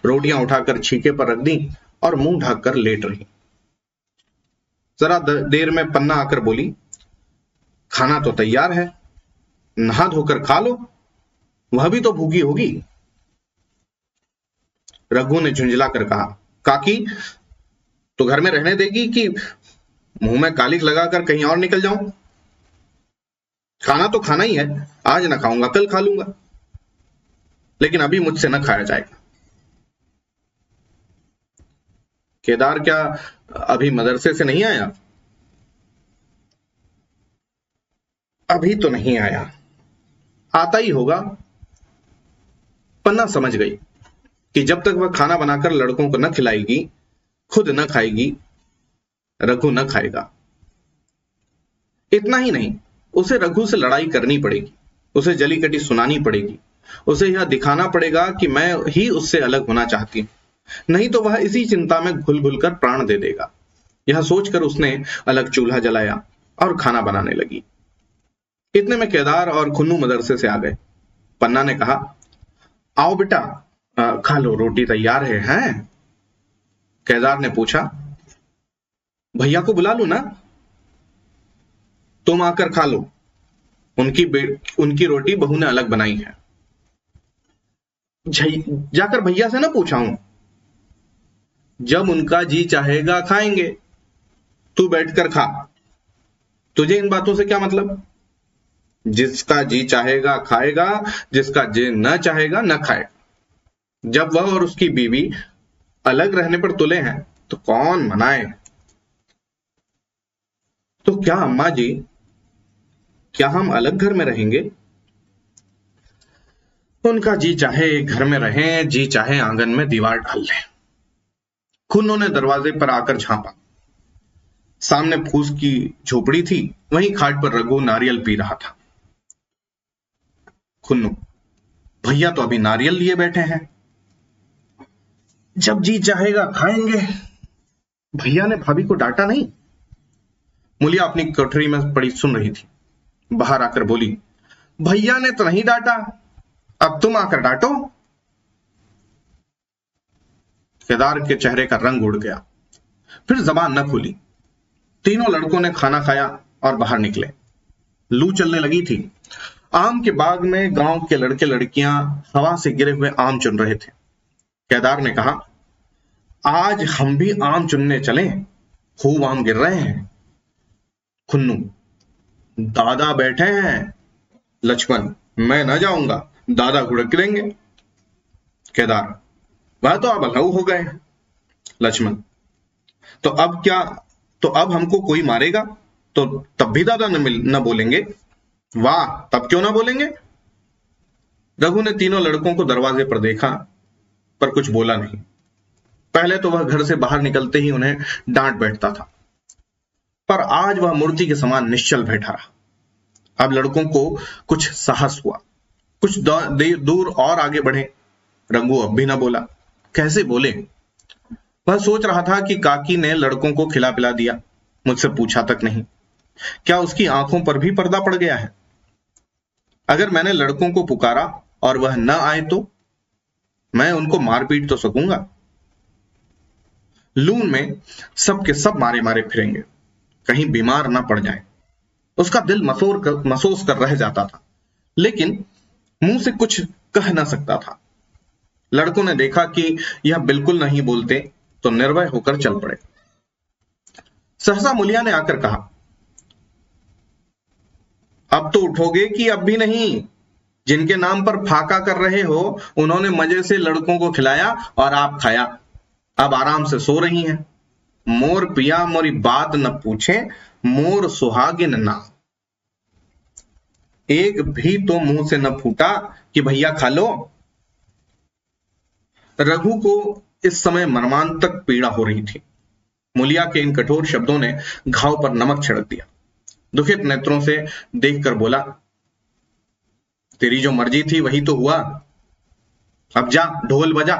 रोटियां उठाकर छीके पर रख दी और मुंह ढककर लेट रही। जरा देर में पन्ना आकर बोली, खाना तो तैयार है, नहा धोकर खा लो, वह भी तो भूखी होगी। रघु ने झुंझला कर कहा, काकी तो घर में रहने देगी कि मुंह में कालिक लगाकर कहीं और निकल जाऊं? खाना तो खाना ही है, आज ना खाऊंगा कल खा लूंगा, लेकिन अभी मुझसे न खाया जाएगा। केदार क्या अभी मदरसे से नहीं आया? अभी तो नहीं आया, आता ही होगा। पन्ना समझ गई कि जब तक वह खाना बनाकर लड़कों को न खिलाएगी, खुद न खाएगी, रघु न खाएगा। इतना ही नहीं, उसे रघु से लड़ाई करनी पड़ेगी। उसे जली कटी सुनानी पड़ेगी। उसे यह दिखाना पड़ेगा कि मैं ही उससे अलग होना चाहती हूँ, नहीं तो वह इसी चिंता में घुल घुल कर प्राण दे देगा। यह सोचकर उसने अलग चूल्हा जलाया और खाना बनाने लगी। इतने में केदार और खुन्नू मदरसे से आ गए। पन्ना ने कहा, आओ बेटा, खा लो, रोटी तैयार है, हैं? केदार ने पूछा, भैया को बुला लूं ना? तुम आकर खा लो, उनकी रोटी बहू ने अलग बनाई है। जाकर भैया से ना पूछा हूं? जब उनका जी चाहेगा खाएंगे, तू बैठकर खा। तुझे इन बातों से क्या मतलब? जिसका जी चाहेगा खाएगा, जिसका जी न चाहेगा न खाएगा। जब वह और उसकी बीवी अलग रहने पर तुले हैं तो कौन मनाए? तो क्या अम्मा जी, क्या हम अलग घर में रहेंगे? उनका जी चाहे घर में रहें, जी चाहे आंगन में दीवार डाल लें। खुन्नू ने दरवाजे पर आकर झांपा। सामने फूस की झोपड़ी थी, वहीं खाट पर रघु नारियल पी रहा था। खुन्नू, भैया तो अभी नारियल लिए बैठे हैं। जब जी चाहेगा खाएंगे। भैया ने भाभी को डांटा नहीं? मुलिया अपनी कोठरी में पड़ी सुन रही थी। बाहर आकर बोली, भैया ने तो नहीं डांटा, अब तुम आकर डांटो। केदार के चेहरे का रंग उड़ गया, फिर जबान न खुली। तीनों लड़कों ने खाना खाया और बाहर निकले। लू चलने लगी थी। आम के बाग में गांव के लड़के लड़कियां हवा से गिरे हुए आम चुन रहे थे। केदार ने कहा, आज हम भी आम चुनने चलें, खूब आम गिर रहे हैं। खुन्नू, दादा बैठे हैं। लक्ष्मण, मैं न जाऊंगा, दादा घुड़क देंगे। केदार, वह तो अब अलग हो गए। लक्ष्मण, तो अब क्या? तो अब हमको कोई मारेगा तो तब भी दादा न बोलेंगे? वाह, तब क्यों ना बोलेंगे? रघु ने तीनों लड़कों को दरवाजे पर देखा, पर कुछ बोला नहीं। पहले तो वह घर से बाहर निकलते ही उन्हें डांट बैठता था, पर आज वह मूर्ति के समान निश्चल बैठा रहा। अब लड़कों को कुछ साहस हुआ, कुछ दूर और आगे बढ़े। रघु अब भी न बोला। कैसे बोले? वह सोच रहा था कि काकी ने लड़कों को खिला पिला दिया, मुझसे पूछा तक नहीं। क्या उसकी आंखों पर भी पर्दा पड़ गया है? अगर मैंने लड़कों को पुकारा और वह न आए तो मैं उनको मार पीट तो सकूंगा। लून में सबके सब मारे मारे फिरेंगे, कहीं बीमार ना पड़ जाए। उसका दिल महसूस कर रह जाता था, लेकिन मुंह से कुछ कह ना सकता था। लड़कों ने देखा कि यह बिल्कुल नहीं बोलते तो निर्भय होकर चल पड़े। सहसा मुलिया ने आकर कहा, अब तो उठोगे कि अब भी नहीं? जिनके नाम पर फाका कर रहे हो, उन्होंने मजे से लड़कों को खिलाया और आप खाया, अब आराम से सो रही हैं। मोर पिया मोरी बात न पूछे, मोर सुहागिन ना। एक भी तो मुंह से न फूटा कि भैया खा लो। रघु को इस समय मर्मांतक पीड़ा हो रही थी। मुलिया के इन कठोर शब्दों ने घाव पर नमक छिड़क दिया। दुखित नेत्रों से देखकर बोला, तेरी जो मर्जी थी वही तो हुआ, अब जा ढोल बजा।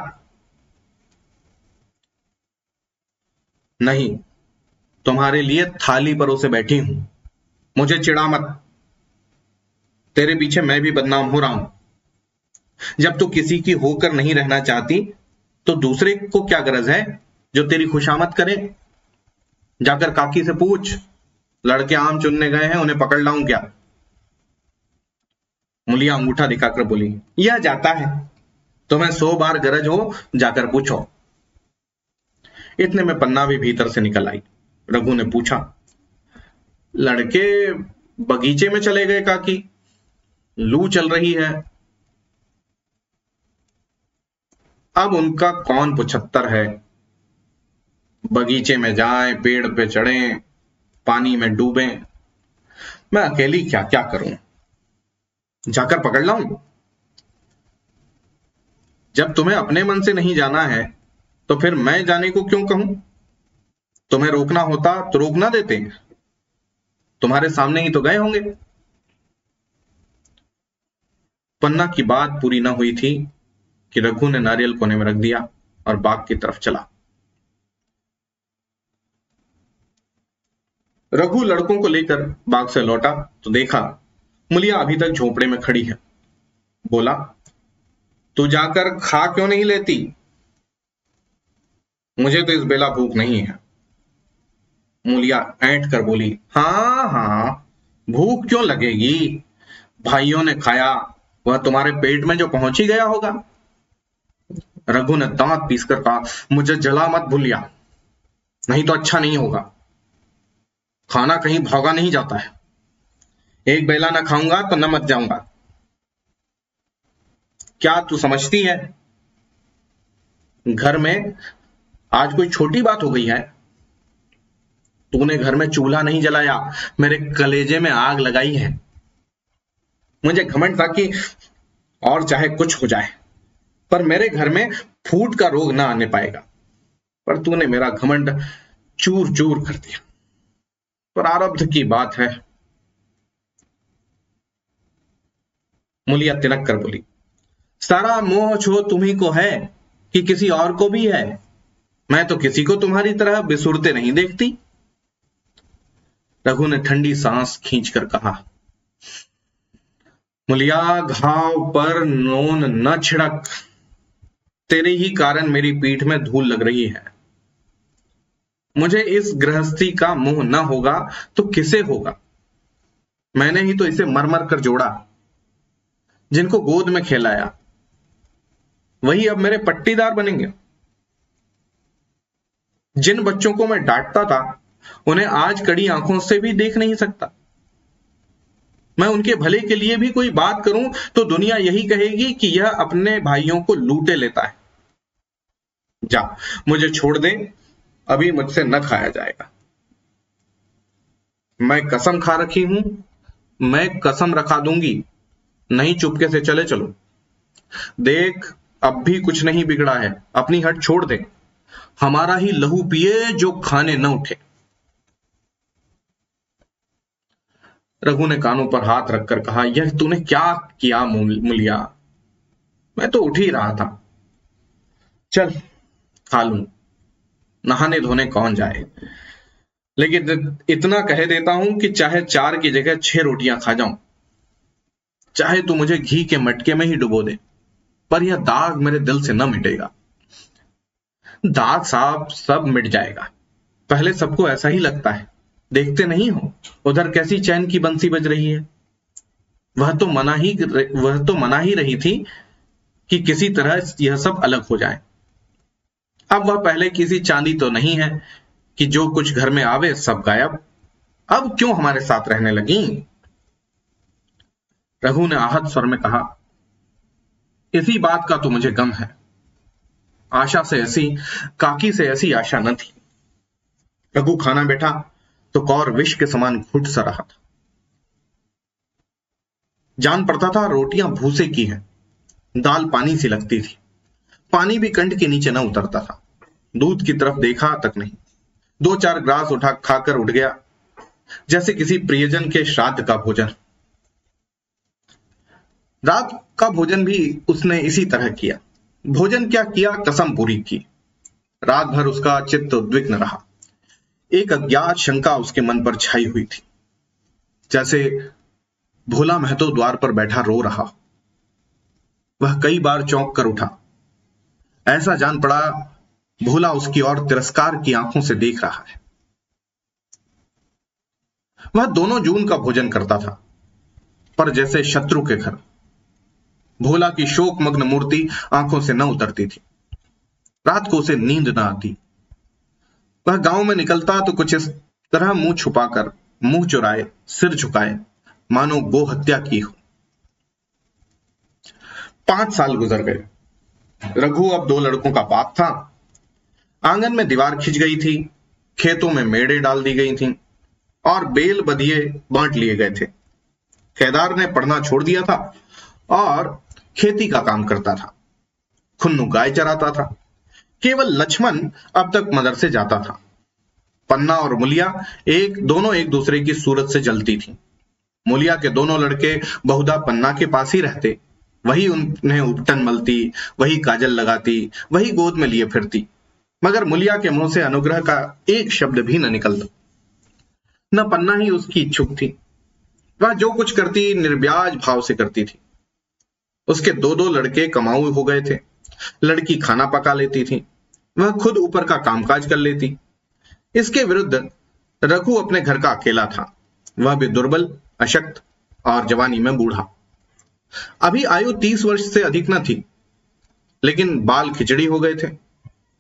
नहीं, तुम्हारे लिए थाली परोसे बैठी हूं, मुझे चिढ़ा मत। तेरे पीछे मैं भी बदनाम हो रहा हूं। जब तू किसी की होकर नहीं रहना चाहती तो दूसरे को क्या गरज है जो तेरी खुशामद करे? जाकर काकी से पूछ, लड़के आम चुनने गए हैं, उन्हें पकड़ लाऊं क्या? मुलिया अंगूठा दिखाकर बोली, यह जाता है, तुम्हें 100 बार गरज हो जाकर पूछो। इतने में पन्ना भी भीतर से निकल आई। रघु ने पूछा, लड़के बगीचे में चले गए काकी, लू चल रही है। अब उनका कौन 75 है? बगीचे में जाएं, पेड़ पे चढ़ें, पानी में डूबें, मैं अकेली क्या क्या करूं? जाकर पकड़ लाऊं? जब तुम्हें अपने मन से नहीं जाना है तो फिर मैं जाने को क्यों कहूं? तुम्हें रोकना होता तो रोक ना देते, तुम्हारे सामने ही तो गए होंगे। पन्ना की बात पूरी न हुई थी कि रघु ने नारियल कोने में रख दिया और बाग की तरफ चला। रघु लड़कों को लेकर बाग से लौटा तो देखा मुलिया अभी तक झोपड़े में खड़ी है। बोला, तू जाकर खा क्यों नहीं लेती? मुझे तो इस बेला भूख नहीं है। मुलिया ऐंठ कर बोली, हाँ हाँ, भूख क्यों लगेगी? भाइयों ने खाया, वह तुम्हारे पेट में जो पहुंच ही गया होगा। रघु ने दांत पीसकर कहा, मुझे जला मत भूलिया, नहीं तो अच्छा नहीं होगा। खाना कहीं भोगा नहीं जाता है। एक बेला न खाऊंगा तो न मत जाऊंगा। क्या तू समझती है घर में आज कोई छोटी बात हो गई है? तूने घर में चूल्हा नहीं जलाया, मेरे कलेजे में आग लगाई है। मुझे घमंड था कि और चाहे कुछ हो जाए पर मेरे घर में फूट का रोग ना आने पाएगा, पर तूने मेरा घमंड चूर चूर कर दिया। प्रारब्ध की बात है। मुलिया तिनक कर बोली, सारा मोह छो तुम्ही को है कि किसी और को भी है? मैं तो किसी को तुम्हारी तरह बिसुरते नहीं देखती। रघु ने ठंडी सांस खींचकर कहा, मुलिया, घाव पर नोन न छिड़क। तेरे ही कारण मेरी पीठ में धूल लग रही है। मुझे इस गृहस्थी का मोह न होगा तो किसे होगा? मैंने ही तो इसे मर मर कर जोड़ा, जिनको गोद में खेलाया वही अब मेरे पट्टीदार बनेंगे। जिन बच्चों को मैं डांटता था उन्हें आज कड़ी आंखों से भी देख नहीं सकता। मैं उनके भले के लिए भी कोई बात करूं तो दुनिया यही कहेगी कि यह अपने भाइयों को लूटे लेता है। जा, मुझे छोड़ दे, अभी मुझसे न खाया जाएगा। मैं कसम खा रखी हूं, मैं कसम रखा दूंगी, नहीं चुपके से चले चलो। देख, अब भी कुछ नहीं बिगड़ा है, अपनी हट छोड़ दे। हमारा ही लहू पिए जो खाने न उठे। रघु ने कानों पर हाथ रखकर कहा, यह तूने क्या किया मुलिया? मैं तो उठ ही रहा था। चल खा लूं, नहाने धोने कौन जाए। लेकिन इतना कह देता हूं कि चाहे 4 की जगह 6 रोटियां खा जाऊं, चाहे तू मुझे घी के मटके में ही डुबो दे, पर यह दाग मेरे दिल से न मिटेगा। दाग साफ सब मिट जाएगा। पहले सबको ऐसा ही लगता है। देखते नहीं हो उधर कैसी चैन की बंसी बज रही है। वह तो मना ही रही थी कि किसी तरह यह सब अलग हो जाए। अब वह पहले किसी चांदी तो नहीं है कि जो कुछ घर में आवे सब गायब। अब क्यों हमारे साथ रहने लगी? रघु ने आहत स्वर में कहा, इसी बात का तो मुझे गम है। आशा से ऐसी, काकी से ऐसी आशा न थी। रघु खाना बैठा तो कौर विष के समान घुट सा रहा था। जान पड़ता था रोटियां भूसे की हैं, दाल पानी सी लगती थी। पानी भी कंठ के नीचे न उतरता था। दूध की तरफ देखा तक नहीं। 2-4 ग्रास उठा खाकर उठ गया, जैसे किसी प्रियजन के श्राद्ध का भोजन। रात का भोजन भी उसने इसी तरह किया। भोजन क्या किया, कसम पूरी की। रात भर उसका चित्त उद्विग्न रहा। एक अज्ञात शंका उसके मन पर छाई हुई थी, जैसे भोला महतो द्वार पर बैठा रो रहा। वह कई बार चौंक कर उठा। ऐसा जान पड़ा भोला उसकी ओर तिरस्कार की आंखों से देख रहा है। वह दोनों जून का भोजन करता था, पर जैसे शत्रु के घर। भोला की शोकमग्न मूर्ति आंखों से न उतरती थी। रात को उसे नींद न आती। वह गांव में निकलता तो कुछ इस तरह मुंह छुपाकर, मुंह चुराए, सिर झुकाए, मानो गो हत्या की हो। 5 साल गुजर गए। रघु अब 2 लड़कों का बाप था। आंगन में दीवार खिंच गई थी, खेतों में मेड़े डाल दी गई थीं और बेल बदिए बांट लिए गए थे। केदार ने पढ़ना छोड़ दिया था और खेती का काम करता था। खुन्नू गाय चराता था। केवल लक्ष्मण अब तक मदरसे जाता था। पन्ना और मुलिया दोनों एक दूसरे की सूरत से जलती थी। मुलिया के दोनों लड़के बहुधा पन्ना के पास ही रहते। वही उन्हें उपटन मलती, वही काजल लगाती, वही गोद में लिए फिरती, मगर मुलिया के मुंह से अनुग्रह का एक शब्द भी न निकलता। न पन्ना ही उसकी इच्छुक थी। वह जो कुछ करती निर्ब्याज भाव से करती थी। उसके दो दो लड़के कमाऊ हो गए थे। लड़की खाना पका लेती थी, वह खुद ऊपर का कामकाज कर लेती। इसके विरुद्ध रघु अपने घर का अकेला था, वह भी दुर्बल, अशक्त और जवानी में बूढ़ा। अभी आयु 30 वर्ष से अधिक न थी, लेकिन बाल खिचड़ी हो गए थे,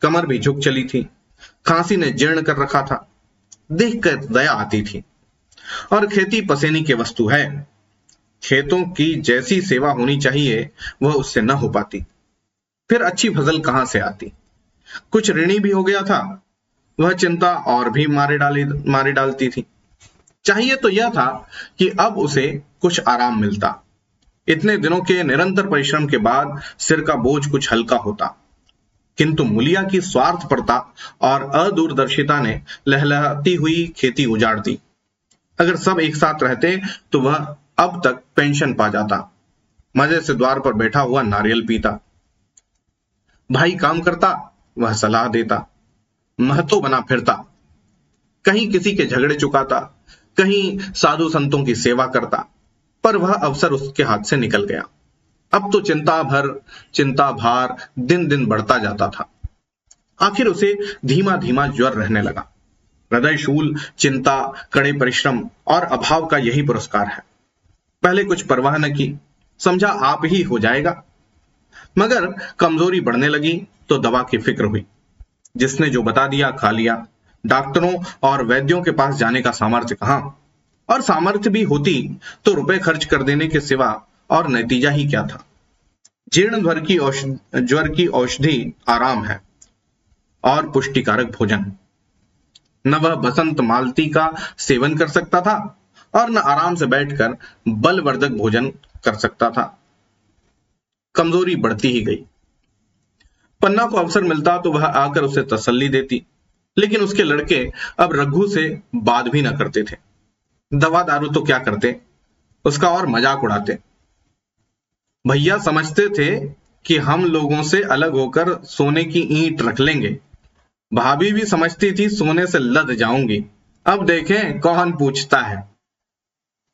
कमर भी झुक चली थी, खांसी ने जीर्ण कर रखा था। देखकर दया आती थी। और खेती पसेनी की वस्तु है, खेतों की जैसी सेवा होनी चाहिए वह उससे न हो पाती। फिर अच्छी फसल कहां से आती? कुछ ऋणी भी हो गया था, वह चिंता और भी मारे डालती थी। चाहिए तो यह था कि अब उसे कुछ आराम मिलता। इतने दिनों के निरंतर परिश्रम के बाद सिर का बोझ कुछ हल्का होता, किंतु मुलिया की स्वार्थपरता और अदूरदर्शिता ने लहलहाती हुई खेती उजाड़ दी। अगर सब एक साथ रहते तो वह अब तक पेंशन पा जाता। मजे से द्वार पर बैठा हुआ नारियल पीता। भाई काम करता, वह सलाह देता। महतो बना फिरता, कहीं किसी के झगड़े चुकाता, कहीं साधु संतों की सेवा करता, पर वह अवसर उसके हाथ से निकल गया। अब तो चिंता भार दिन दिन बढ़ता जाता था। आखिर उसे धीमा धीमा ज्वर रहने लगा। हृदय शूल, चिंता, कड़े परिश्रम और अभाव का यही पुरस्कार है। पहले कुछ परवाह न की, समझा आप ही हो जाएगा, मगर कमजोरी बढ़ने लगी तो दवा की फिक्र हुई। जिसने जो बता दिया खा लिया। डॉक्टरों और वैद्यों के पास जाने का सामर्थ्य कहां, और सामर्थ्य भी होती तो रुपए खर्च कर देने के सिवा और नतीजा ही क्या था। जीर्ण ज्वर की औषधि आराम है और पुष्टिकारक भोजन। न वह बसंत मालती का सेवन कर सकता था और न आराम से बैठकर बलवर्धक भोजन कर सकता था। कमजोरी बढ़ती ही गई। पन्ना को अवसर मिलता तो वह आकर उसे तसल्ली देती, लेकिन उसके लड़के अब रघु से बात भी न करते थे। दवा दारू तो क्या करते, उसका और मजाक उड़ाते। भैया समझते थे कि हम लोगों से अलग होकर सोने की ईंट रख लेंगे। भाभी भी समझती थी सोने से लद जाऊंगी। अब देखें कौन पूछता है।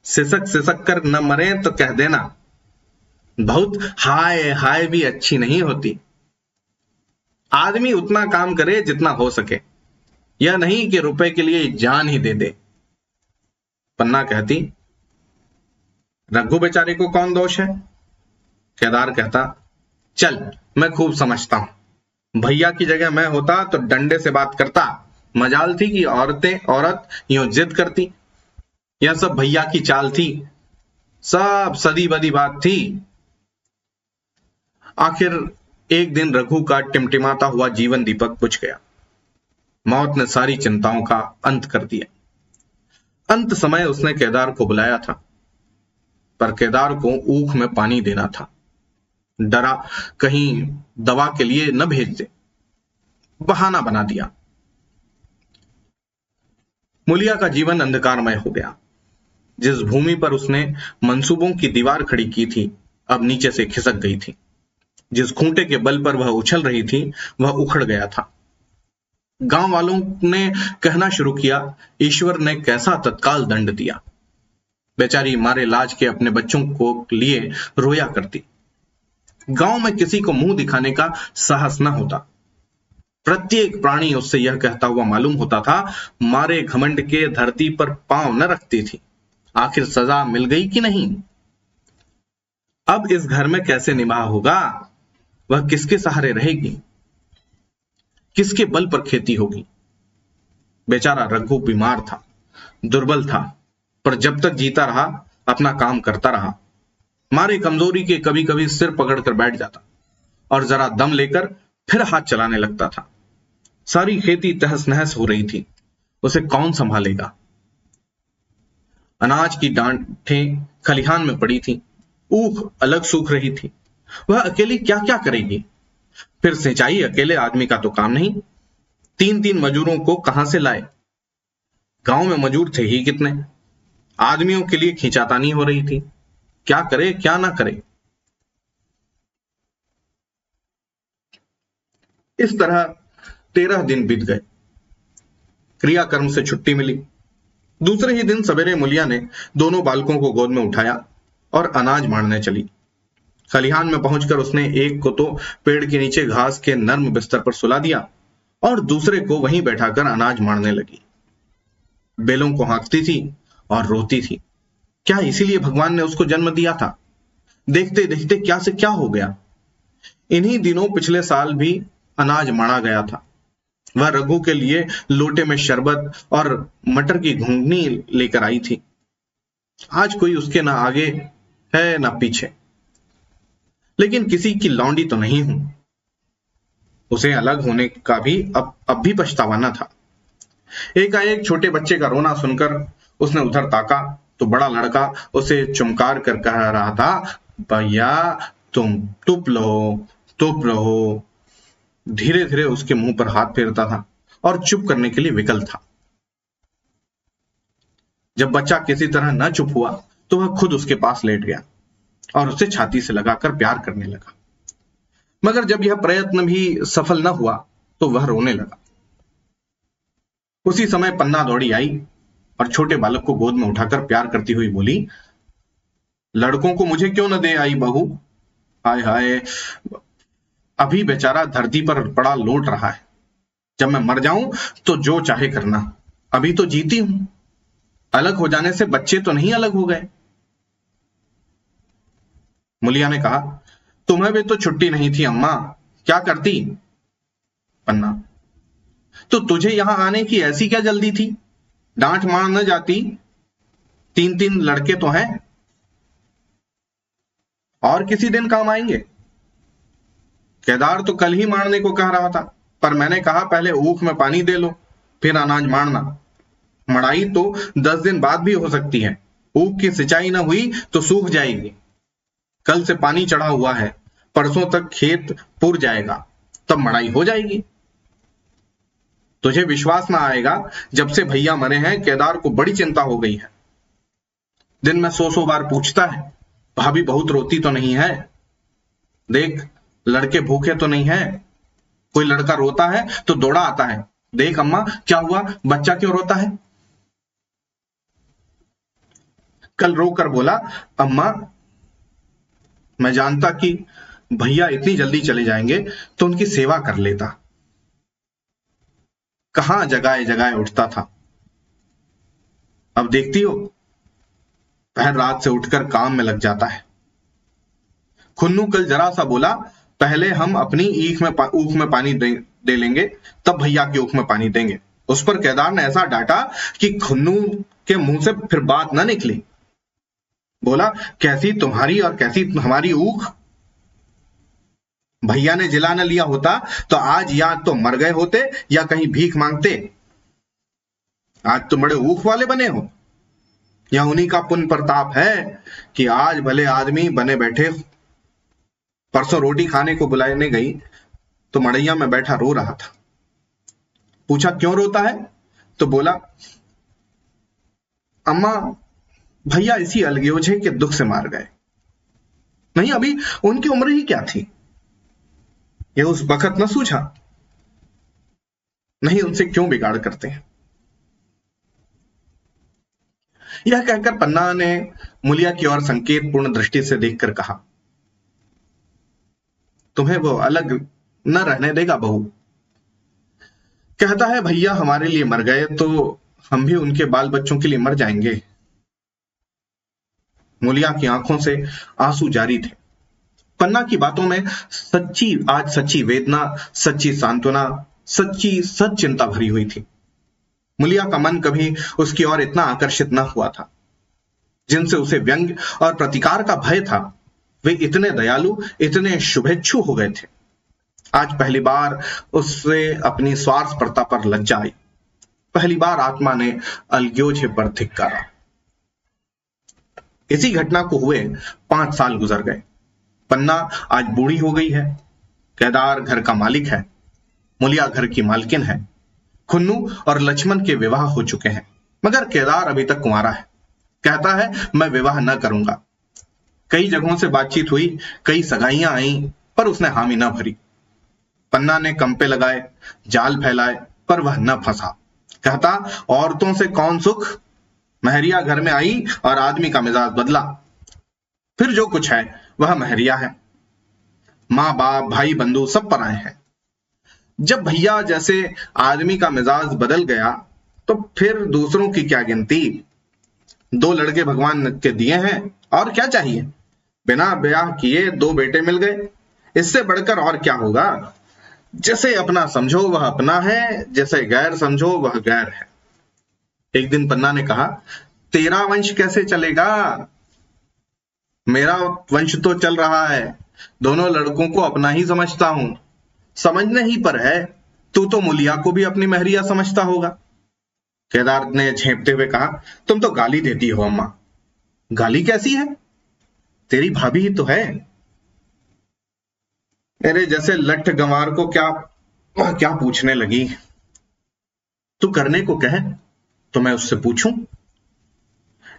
सिसक कर न मरे तो कह देना, बहुत हाय हाय भी अच्छी नहीं होती। आदमी उतना काम करे जितना हो सके, यह नहीं कि रुपए के लिए जान ही दे दे। पन्ना कहती, रघु बेचारे को कौन दोष है? केदार कहता, चल मैं खूब समझता हूं। भैया की जगह मैं होता तो डंडे से बात करता। मजाल थी कि औरत यूं जिद करती। यह सब भैया की चाल थी, सब सदी बदी बात थी। आखिर एक दिन रघु का टिमटिमाता हुआ जीवन दीपक बुझ गया। मौत ने सारी चिंताओं का अंत कर दिया। अंत समय उसने केदार को बुलाया था, पर केदार को ऊख में पानी देना था। डरा कहीं दवा के लिए न भेज दे, बहाना बना दिया। मुलिया का जीवन अंधकारमय हो गया। जिस भूमि पर उसने मंसूबों की दीवार खड़ी की थी, अब नीचे से खिसक गई थी। जिस खूंटे के बल पर वह उछल रही थी, वह उखड़ गया था। गांव वालों ने कहना शुरू किया, ईश्वर ने कैसा तत्काल दंड दिया। बेचारी मारे लाज के अपने बच्चों को लिए रोया करती। गांव में किसी को मुंह दिखाने का साहस न होता। प्रत्येक प्राणी उससे यह कहता हुआ मालूम होता था, मारे घमंड के धरती पर पांव न रखती थी। आखिर सजा मिल गई कि नहीं? अब इस घर में कैसे निभाव होगा? वह किसके सहारे रहेगी? किसके बल पर खेती होगी? बेचारा रघु बीमार था, दुर्बल था, पर जब तक जीता रहा अपना काम करता रहा। मारे कमजोरी के कभी कभी सिर पकड़कर बैठ जाता और जरा दम लेकर फिर हाथ चलाने लगता था। सारी खेती तहस नहस हो रही थी, उसे कौन संभालेगा? अनाज की डांठें खलिहान में पड़ी थी, ऊख अलग सूख रही थी। वह अकेली क्या क्या करेगी? फिर सिंचाई अकेले आदमी का तो काम नहीं। 3-3 मजूरों को कहां से लाए? गांव में मजूर थे ही कितने। आदमियों के लिए खींचातानी हो रही थी। क्या करे क्या ना करे। इस तरह 13 दिन बीत गए। क्रियाकर्म से छुट्टी मिली। दूसरे ही दिन सवेरे मुलिया ने दोनों बालकों को गोद में उठाया और अनाज मारने चली। खलिहान में पहुंचकर उसने एक को तो पेड़ के नीचे घास के नर्म बिस्तर पर सुला दिया और दूसरे को वहीं बैठाकर अनाज मारने लगी। बेलों को हाँकती थी और रोती थी। क्या इसीलिए भगवान ने उसको जन्म दिया था? देखते देखते क्या से क्या हो गया। इन्हीं दिनों पिछले साल भी अनाज मारा गया था। वह रघु के लिए लोटे में शरबत और मटर की घुंघनी लेकर आई थी। आज कोई उसके ना आगे है ना पीछे, लेकिन किसी की लौंडी तो नहीं हूं। उसे अलग होने का भी अब भी पछतावा न था। एकाएक छोटे बच्चे का रोना सुनकर उसने उधर ताका तो बड़ा लड़का उसे चुमकार कर कह रहा था, भैया तुम चुप रहो। धीरे धीरे उसके मुंह पर हाथ फेरता था और चुप करने के लिए विकल था। जब बच्चा किसी तरह न चुप हुआ तो वह खुद उसके पास लेट गया और उसे छाती से लगाकर प्यार करने लगा। मगर जब यह प्रयत्न भी सफल न हुआ तो वह रोने लगा। उसी समय पन्ना दौड़ी आई और छोटे बालक को गोद में उठाकर प्यार करती हुई बोली, लड़कों को मुझे क्यों न दे आई बहू? हाय हाय, अभी बेचारा धरती पर पड़ा लोट रहा है। जब मैं मर जाऊं तो जो चाहे करना, अभी तो जीती हूं। अलग हो जाने से बच्चे तो नहीं अलग हो गए। मुलिया ने कहा, तुम्हें भी तो छुट्टी नहीं थी अम्मा, क्या करती? पन्ना, तो तुझे यहां आने की ऐसी क्या जल्दी थी? डांट मार न जाती? 3 लड़के तो हैं, और किसी दिन काम आएंगे। केदार तो कल ही मारने को कह रहा था, पर मैंने कहा पहले ऊख में पानी दे लो, फिर अनाज मारना। मड़ाई तो 10 दिन बाद भी हो सकती है। ऊख की सिंचाई न हुई तो सूख जाएगी। कल से पानी चढ़ा हुआ है, परसों तक खेत पुर जाएगा, तब मड़ाई हो जाएगी। तुझे विश्वास ना आएगा, जब से भैया मरे हैं केदार को बड़ी चिंता हो गई है। दिन में 100 बार पूछता है, भाभी बहुत रोती तो नहीं है? देख, लड़के भूखे तो नहीं है? कोई लड़का रोता है तो दौड़ा आता है, देख अम्मा क्या हुआ, बच्चा क्यों रोता है? कल रोकर बोला, अम्मा मैं जानता कि भैया इतनी जल्दी चले जाएंगे तो उनकी सेवा कर लेता। कहां जगाए जगाए उठता था। अब देखती हो, पहर रात से उठकर काम में लग जाता है। खुन्नू कल जरा सा बोला, पहले हम अपनी ऊख में पानी दे लेंगे, तब भैया की ऊख में पानी देंगे। उस पर केदार ने ऐसा डांटा कि खुन्नू के मुंह से फिर बात न निकली। बोला, कैसी तुम्हारी और कैसी हमारी ऊख? भैया ने जिला न लिया होता तो आज या तो मर गए होते या कहीं भीख मांगते। आज तो बड़े ऊख वाले बने हो। या उन्हीं का पुण्य प्रताप है कि आज भले आदमी बने बैठे। परसों रोटी खाने को बुलाने गई तो मड़ैया में बैठा रो रहा था। पूछा क्यों रोता है, तो बोला, अम्मा भैया इसी अलगयोजे के दुख से मार गए। नहीं, अभी उनकी उम्र ही क्या थी, ये उस वक्त न सूझा। नहीं, उनसे क्यों बिगाड़ करते हैं। यह कहकर पन्ना ने मुलिया की ओर संकेत पूर्ण दृष्टि से देखकर कहा, तुम्हें वो अलग न रहने देगा बहू। कहता है भैया हमारे लिए मर गए तो हम भी उनके बाल बच्चों के लिए मर जाएंगे। मुलिया की आंखों से आंसू जारी थे। पन्ना की बातों में सच्ची वेदना, सच्ची सांत्वना, सच्ची सच चिंता भरी हुई थी। मुलिया का मन कभी उसकी ओर इतना आकर्षित न हुआ था। जिनसे उसे व्यंग और प्रतिकार का भय था, वे इतने दयालु, इतने शुभेच्छु हो गए थे। आज पहली बार उससे अपनी स्वार्थपरता पर लज्जा आई। पहली बार आत्मा ने अलगयोजे पर धिक्कारा। इसी घटना को हुए 5 साल गुजर गए। पन्ना आज बूढ़ी हो गई है। केदार घर का मालिक है। मुलिया घर की मालकिन है। खुन्नू और लक्ष्मण के विवाह हो चुके हैं, मगर केदार अभी तक कुंवारा है। कहता है मैं विवाह न करूंगा। कई जगहों से बातचीत हुई, कई सगाइयां आई, पर उसने हामी न भरी। पन्ना ने कंपे लगाए, जाल फैलाए, पर वह न फंसा। कहता, औरतों से कौन सुख, महरिया घर में आई और आदमी का मिजाज बदला। फिर जो कुछ है वह महरिया है। माँ बाप भाई बंधु सब पराए हैं। जब भैया जैसे आदमी का मिजाज बदल गया तो फिर दूसरों की क्या गिनती। 2 लड़के भगवान के दिए हैं, और क्या चाहिए। बिना ब्याह किए 2 बेटे मिल गए, इससे बढ़कर और क्या होगा। जैसे अपना समझो वह अपना है, जैसे गैर समझो वह गैर है। एक दिन पन्ना ने कहा, तेरा वंश कैसे चलेगा, मेरा वंश तो चल रहा है। दोनों लड़कों को अपना ही समझता हूं। समझने ही पर है, तू तो मुलिया को भी अपनी महरिया समझता होगा। केदार ने झेपते हुए कहा, तुम तो गाली देती हो अम्मा। गाली कैसी है, तेरी भाभी ही तो है। मेरे जैसे लठ गंवार को क्या क्या पूछने लगी। तू करने को कहे तो मैं उससे पूछूं।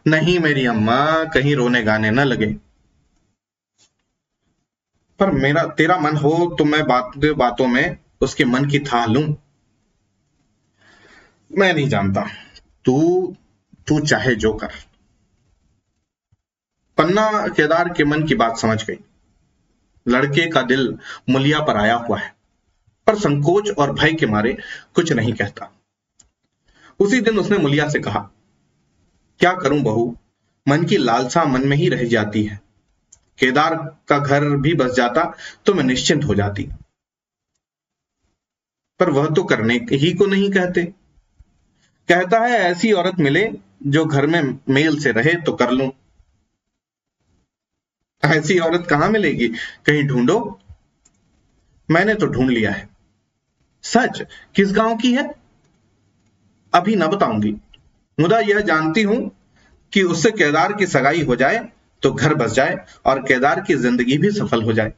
नहीं मेरी अम्मा, कहीं रोने गाने न लगे। पर मेरा तेरा मन हो तो मैं बातों में उसके मन की थाह लूं। मैं नहीं जानता, तू तू चाहे जो कर। पन्ना केदार के मन की बात समझ गई। लड़के का दिल मुलिया पर आया हुआ है, पर संकोच और भय के मारे कुछ नहीं कहता। उसी दिन उसने मुलिया से कहा, क्या करूं बहू, मन की लालसा मन में ही रह जाती है। केदार का घर भी बस जाता तो मैं निश्चिंत हो जाती, पर वह तो करने ही को नहीं कहते। कहता है ऐसी औरत मिले जो घर में मेल से रहे तो कर लूं। ऐसी औरत कहां मिलेगी, कहीं ढूंढो। मैंने तो ढूंढ लिया है। सच, किस गांव की है। अभी न बताऊंगी, मुदा यह जानती हूं कि उससे केदार की सगाई हो जाए तो घर बस जाए और केदार की जिंदगी भी सफल हो जाए।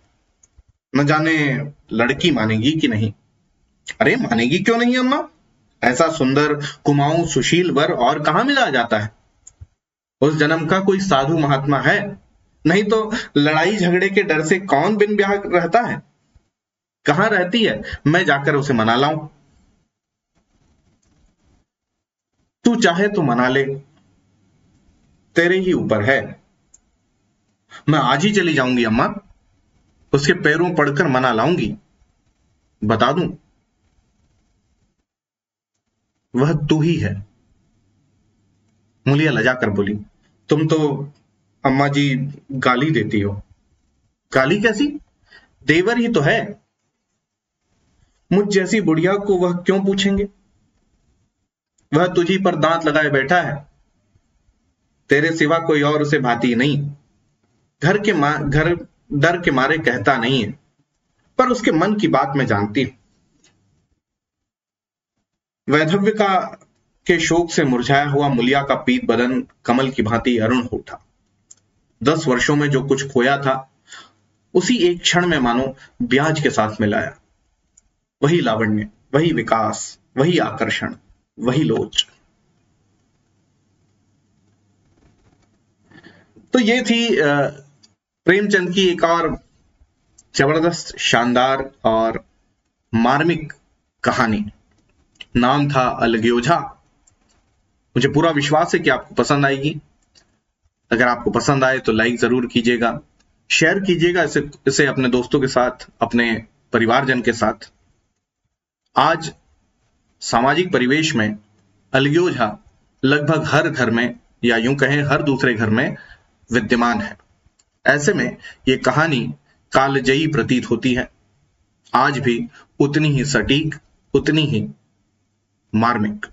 न जाने लड़की मानेगी कि नहीं। अरे मानेगी क्यों नहीं अम्मा, ऐसा सुंदर कुमाऊं सुशील वर और कहां मिला जाता है। उस जन्म का कोई साधु महात्मा है, नहीं तो लड़ाई झगड़े के डर से कौन बिन ब्याह रहता है। कहां रहती है, मैं जाकर उसे मना लाऊं। तू चाहे तो मना ले, तेरे ही ऊपर है। मैं आज ही चली जाऊंगी अम्मा, उसके पैरों पड़कर मना लाऊंगी। बता दूं, वह तू ही है। मुलिया लजाकर बोली, तुम तो अम्मा जी गाली देती हो। गाली कैसी, देवर ही तो है। मुझ जैसी बुढ़िया को वह क्यों पूछेंगे। वह तुझी पर दांत लगाए बैठा है, तेरे सिवा कोई और उसे भाती नहीं। घर डर के मारे कहता नहीं है, पर उसके मन की बात मैं जानती हूं। वैधव्य का के शोक से मुरझाया हुआ मुलिया का पीत बदन कमल की भांति अरुण हो उठा। 10 वर्षों में जो कुछ खोया था उसी एक क्षण में मानो ब्याज के साथ मिलाया। वही लावण्य, वही विकास, वही आकर्षण, वही लोच। तो ये थी प्रेमचंद की एक और जबरदस्त, शानदार और मार्मिक कहानी। नाम था अलग्योझा। मुझे पूरा विश्वास है कि आपको पसंद आएगी। अगर आपको पसंद आए तो लाइक जरूर कीजिएगा, शेयर कीजिएगा इसे अपने दोस्तों के साथ, अपने परिवारजन के साथ। आज सामाजिक परिवेश में अलग्योझा लगभग हर घर में, या यूं कहें हर दूसरे घर में विद्यमान है। ऐसे में ये कहानी कालजयी प्रतीत होती है, आज भी उतनी ही सटीक, उतनी ही मार्मिक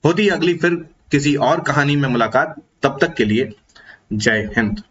होती। अगली फिर किसी और कहानी में मुलाकात, तब तक के लिए जय हिंद।